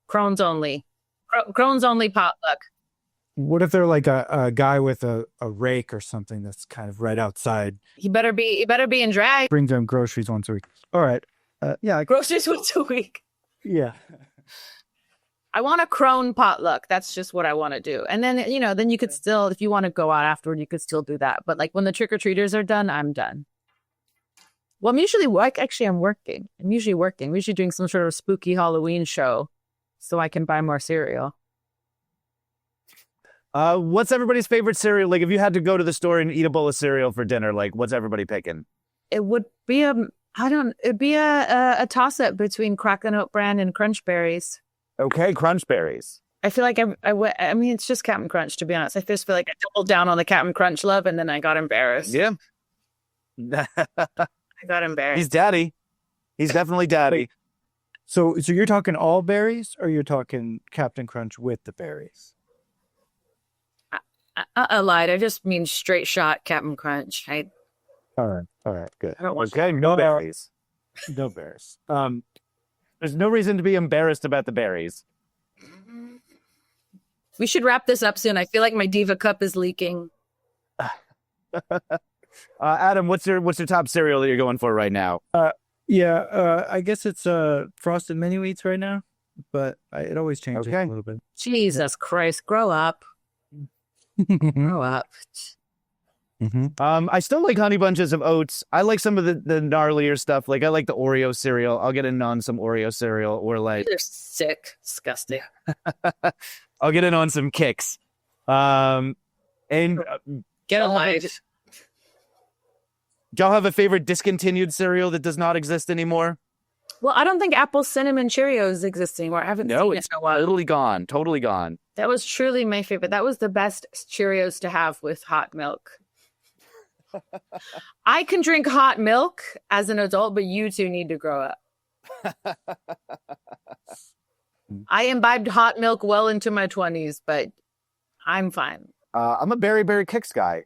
crones only potluck.
What if they're like a guy with a rake or something that's kind of right outside?
He better be in drag.
Bring them groceries once a week. All right. Yeah.
Groceries once a week.
Yeah.
I want a crone potluck. That's just what I want to do. And then, then you could still, if you want to go out afterward, you could still do that. But like when the trick-or-treaters are done, I'm done. Well, I'm usually I'm working. I'm usually working. I'm usually doing some sort of spooky Halloween show so I can buy more cereal.
What's everybody's favorite cereal? Like, if you had to go to the store and eat a bowl of cereal for dinner, like, what's everybody picking?
It would be it'd be a toss-up between Crack and Oat Bran and Crunch Berries.
Okay, Crunch Berries.
I feel like I mean, it's just Captain Crunch, to be honest. I just feel like I doubled down on the Captain Crunch love, and then I got embarrassed.
Yeah.
I got embarrassed.
He's daddy. He's definitely daddy.
So you're talking all berries, or you're talking Captain Crunch with the berries?
I lied. I just mean straight shot Captain Crunch.
All right, good.
I don't want
Okay, no berries.
No berries.
There's no reason to be embarrassed about the berries.
We should wrap this up soon. I feel like my diva cup is leaking.
Adam, what's your top cereal that you're going for right now?
I guess it's Frosted Mini Wheats right now, but it always changes a little bit.
Jesus Christ, grow up. Grow up.
Mm-hmm.
I still like Honey Bunches of Oats. I like some of the gnarlier stuff. Like, I like the Oreo cereal. I'll get in on some Oreo cereal, or like
They're sick, disgusting.
I'll get in on some Kicks. And
Get a life.
do y'all have a favorite discontinued cereal that does not exist anymore?
Well, I don't think Apple Cinnamon Cheerios exist anymore. I haven't seen
It's
it in a while.
totally gone. Totally gone.
That was truly my favorite. That was the best Cheerios to have with hot milk. I can drink hot milk as an adult, but you two need to grow up. I imbibed hot milk well into my 20s, but I'm fine.
I'm a Berry Kicks guy.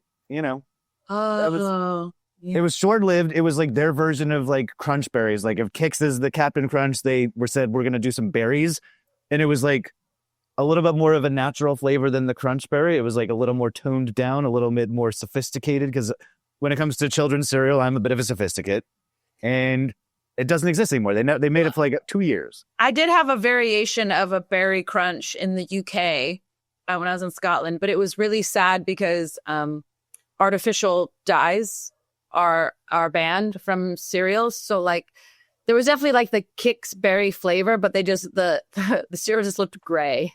Oh,
It was short-lived. It was like their version of like Crunch Berries. Like, if Kix is the Captain Crunch, they said we're gonna do some berries, and it was like a little bit more of a natural flavor than the Crunch Berry. It was like a little more toned down, a little bit more sophisticated. Because when it comes to children's cereal, I'm a bit of a sophisticate, and it doesn't exist anymore. They made it for like 2 years.
I did have a variation of a berry crunch in the UK when I was in Scotland, but it was really sad because artificial dyes are banned from cereals. So like there was definitely like the Kix berry flavor, but they just the cereal just looked gray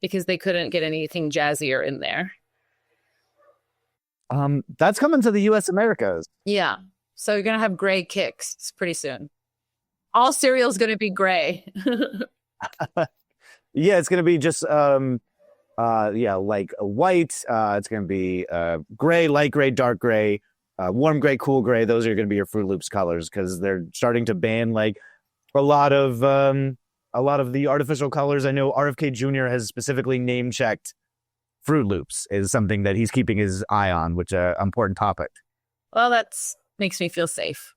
because they couldn't get anything jazzier in there.
That's coming to the U.S. Americas.
Yeah. So you're gonna have gray Kix pretty soon. All cereal's gonna be gray.
Yeah, it's gonna be just like a white. It's gonna be gray, light gray, dark gray, warm gray, cool gray. Those are gonna be your Fruit Loops colors, because they're starting to ban like a lot of the artificial colors. I know RFK Jr. has specifically name checked Fruit Loops is something that he's keeping his eye on, which is an important topic.
Well, that's makes me feel safe.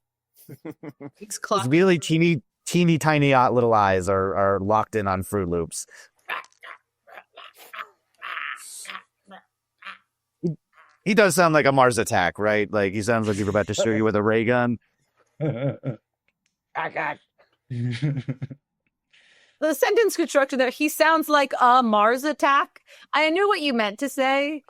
His really teeny tiny little eyes are locked in on Fruit Loops. He does sound like a Mars Attack, right? Like, he sounds like he's about to shoot you with a ray gun.
The sentence construction there, he sounds like a Mars Attack. I knew what you meant to say.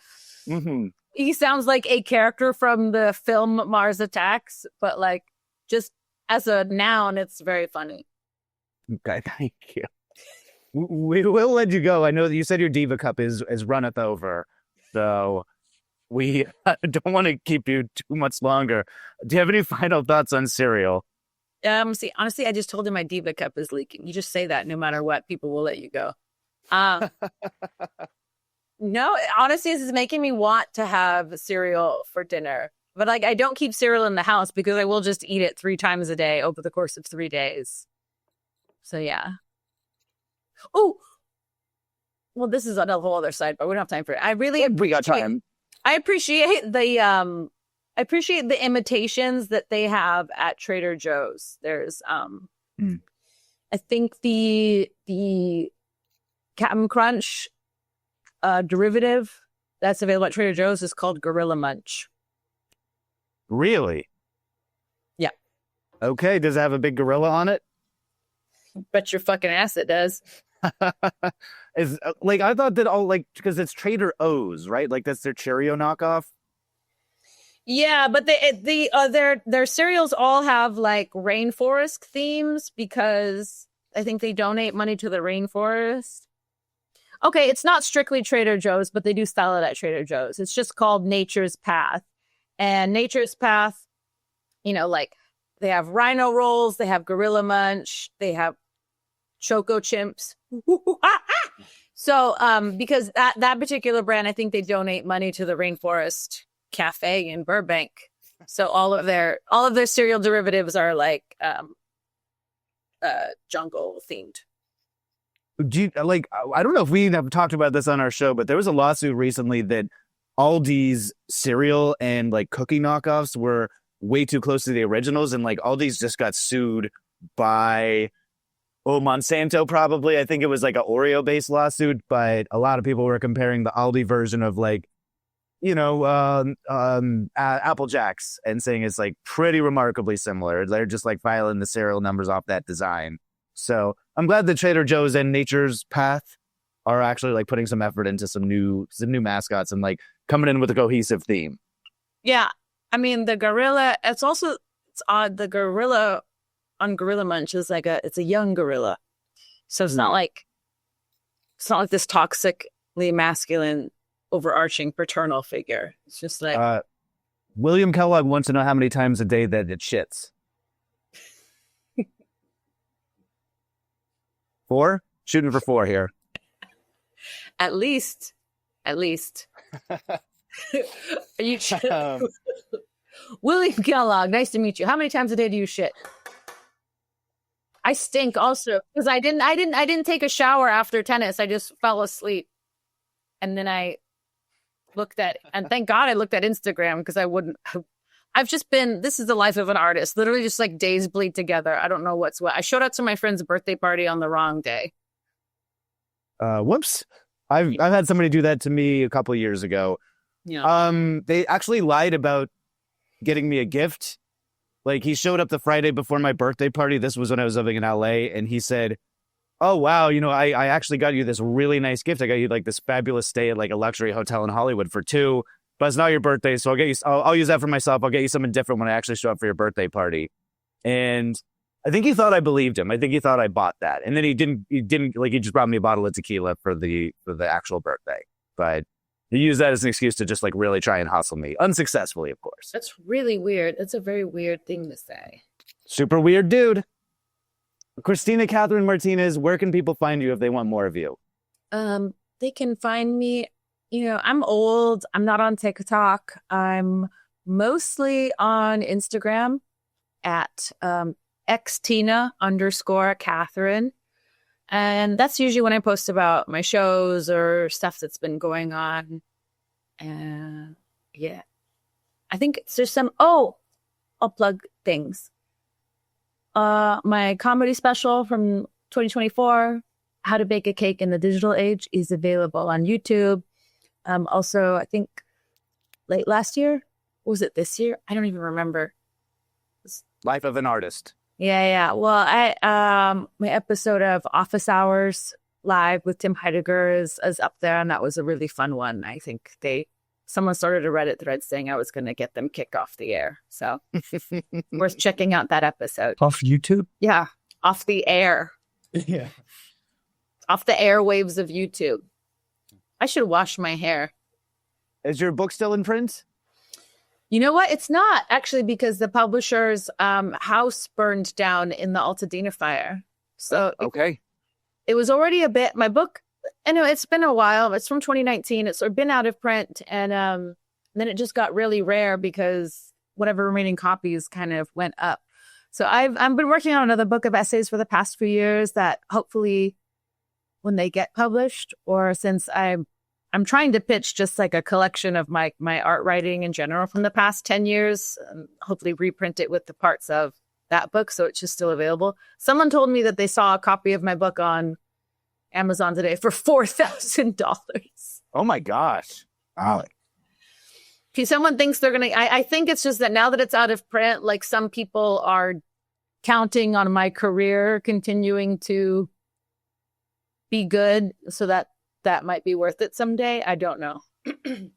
Mm-hmm.
He sounds like a character from the film Mars Attacks, but like just as a noun, it's very funny.
Okay, thank you. We will let you go. I know that you said your Diva Cup is runneth over, so we don't want to keep you too much longer. Do you have any final thoughts on cereal?
See, honestly, I just told him my Diva Cup is leaking. You just say that no matter what, people will let you go. No, honestly, this is making me want to have cereal for dinner. But like, I don't keep cereal in the house because I will just eat it 3 times a day over the course of 3 days. So yeah. Oh, well, this is on a whole other side, but we don't have time for it.
We got time.
I appreciate the imitations that they have at Trader Joe's. There's I think the Captain Crunch derivative that's available at Trader Joe's is called Gorilla Munch.
Really?
Yeah.
Okay. Does it have a big gorilla on it?
Bet your fucking ass it does.
Is like I thought that all like because it's Trader O's, right? Like that's their Cheerio knockoff.
Yeah, but their cereals all have like rainforest themes because I think they donate money to the rainforest. Okay, it's not strictly Trader Joe's, but they do sell it at Trader Joe's. It's just called Nature's Path. And Nature's Path, you know, like they have rhino rolls, they have gorilla munch, they have choco chimps. So because that particular brand, I think they donate money to the Rainforest Cafe in Burbank. So all of their cereal derivatives are like jungle themed.
Do you, like I don't know if we have talked about this on our show, but there was a lawsuit recently that Aldi's cereal and like cookie knockoffs were way too close to the originals, and like Aldi's just got sued by Monsanto probably. I think it was like an Oreo based lawsuit, but a lot of people were comparing the Aldi version of like, you know, Apple Jacks and saying it's like pretty remarkably similar. They're just like filing the serial numbers off that design. So I'm glad that Trader Joe's and Nature's Path are actually like putting some effort into some new mascots and like coming in with a cohesive theme.
Yeah. I mean, the gorilla, it's odd. The gorilla on Gorilla Munch is like it's a young gorilla. So it's not like this toxically masculine, overarching paternal figure. It's just like
William Kellogg wants to know how many times a day that it shits. 4? Shooting for 4 here.
At least. Are you William Kellogg, nice to meet you. How many times a day do you shit? I stink also because I didn't take a shower after tennis. I just fell asleep. And then I looked at, and thank God I looked at Instagram because I've just been, this is the life of an artist. Literally just like days bleed together. I don't know what's what. I showed up to my friend's birthday party on the wrong day.
Whoops. I've had somebody do that to me a couple of years ago.
Yeah.
They actually lied about getting me a gift. Like he showed up the Friday before my birthday party. This was when I was living in LA, and he said, "Oh wow, you know, I actually got you this really nice gift. I got you like this fabulous stay at like a luxury hotel in Hollywood for 2. But it's not your birthday, so I'll get you. I'll use that for myself. I'll get you something different when I actually show up for your birthday party." And I think he thought I believed him. I think he thought I bought that, and then he didn't like he just brought me a bottle of tequila for the actual birthday. But he used that as an excuse to just like really try and hustle me, unsuccessfully, of course.
That's really weird. That's a very weird thing to say.
Super weird, dude. Christina Catherine Martinez, where can people find you if they want more of you?
They can find me. You know, I'm old. I'm not on TikTok. I'm mostly on Instagram at xtina_Catherine. And that's usually when I post about my shows or stuff that's been going on. And yeah, I think there's some, I'll plug things. My comedy special from 2024, How to Bake a Cake in the Digital Age, is available on YouTube. Also, I think late last year, or was it this year? I don't even remember.
Life of an Artist.
Yeah. Well, my episode of Office Hours Live with Tim Heidegger is up there, and that was a really fun one. I think someone started a Reddit thread saying I was going to get them kicked off the air. So worth checking out that episode.
Off YouTube?
Yeah, off the air.
Yeah.
off the airwaves of YouTube. I should wash my hair.
Is your book still in print?
You know what? It's not actually, because the publisher's house burned down in the Altadena fire. So
Okay.
it was already a bit, my book, anyway, it's been a while. It's from 2019. It's been out of print. And then it just got really rare because whatever remaining copies kind of went up. So I've been working on another book of essays for the past few years that hopefully when they get published, or since I'm trying to pitch just like a collection of my art writing in general from the past 10 years, hopefully reprint it with the parts of that book so it's just still available. Someone told me that they saw a copy of my book on Amazon today for $4,000.
Oh my gosh.
Wow.
Okay, someone thinks they're going to, I think it's just that now that it's out of print, like some people are counting on my career continuing to be good so that might be worth it someday. I don't know. It's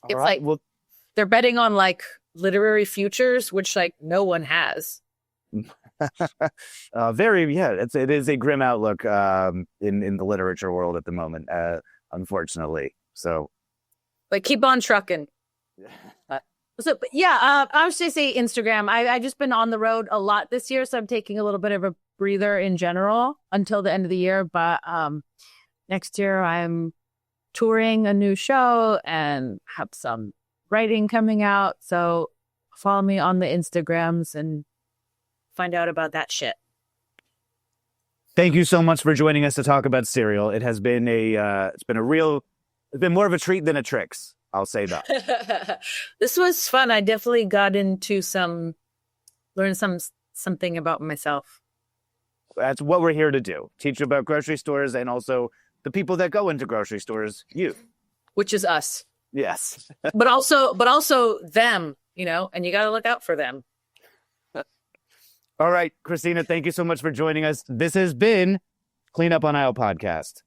like,
well,
they're betting on like literary futures, which like no one has.
it is a grim outlook in the literature world at the moment, unfortunately. So,
But keep on trucking. But yeah, I was just say Instagram. I just been on the road a lot this year, so I'm taking a little bit of a breather in general until the end of the year. But next year I'm touring a new show and have some writing coming out. So follow me on the Instagrams and find out about that shit.
thank you so much for joining us to talk about cereal. It has been it's been more of a treat than a tricks. I'll say that.
This was fun. I definitely got into learned something about myself.
That's what we're here to do. Teach you about grocery stores and also the people that go into grocery stores, you.
Which is us.
Yes.
But also them, and you got to look out for them.
All right, Christina, thank you so much for joining us. This has been Clean Up on Aisle Podcast.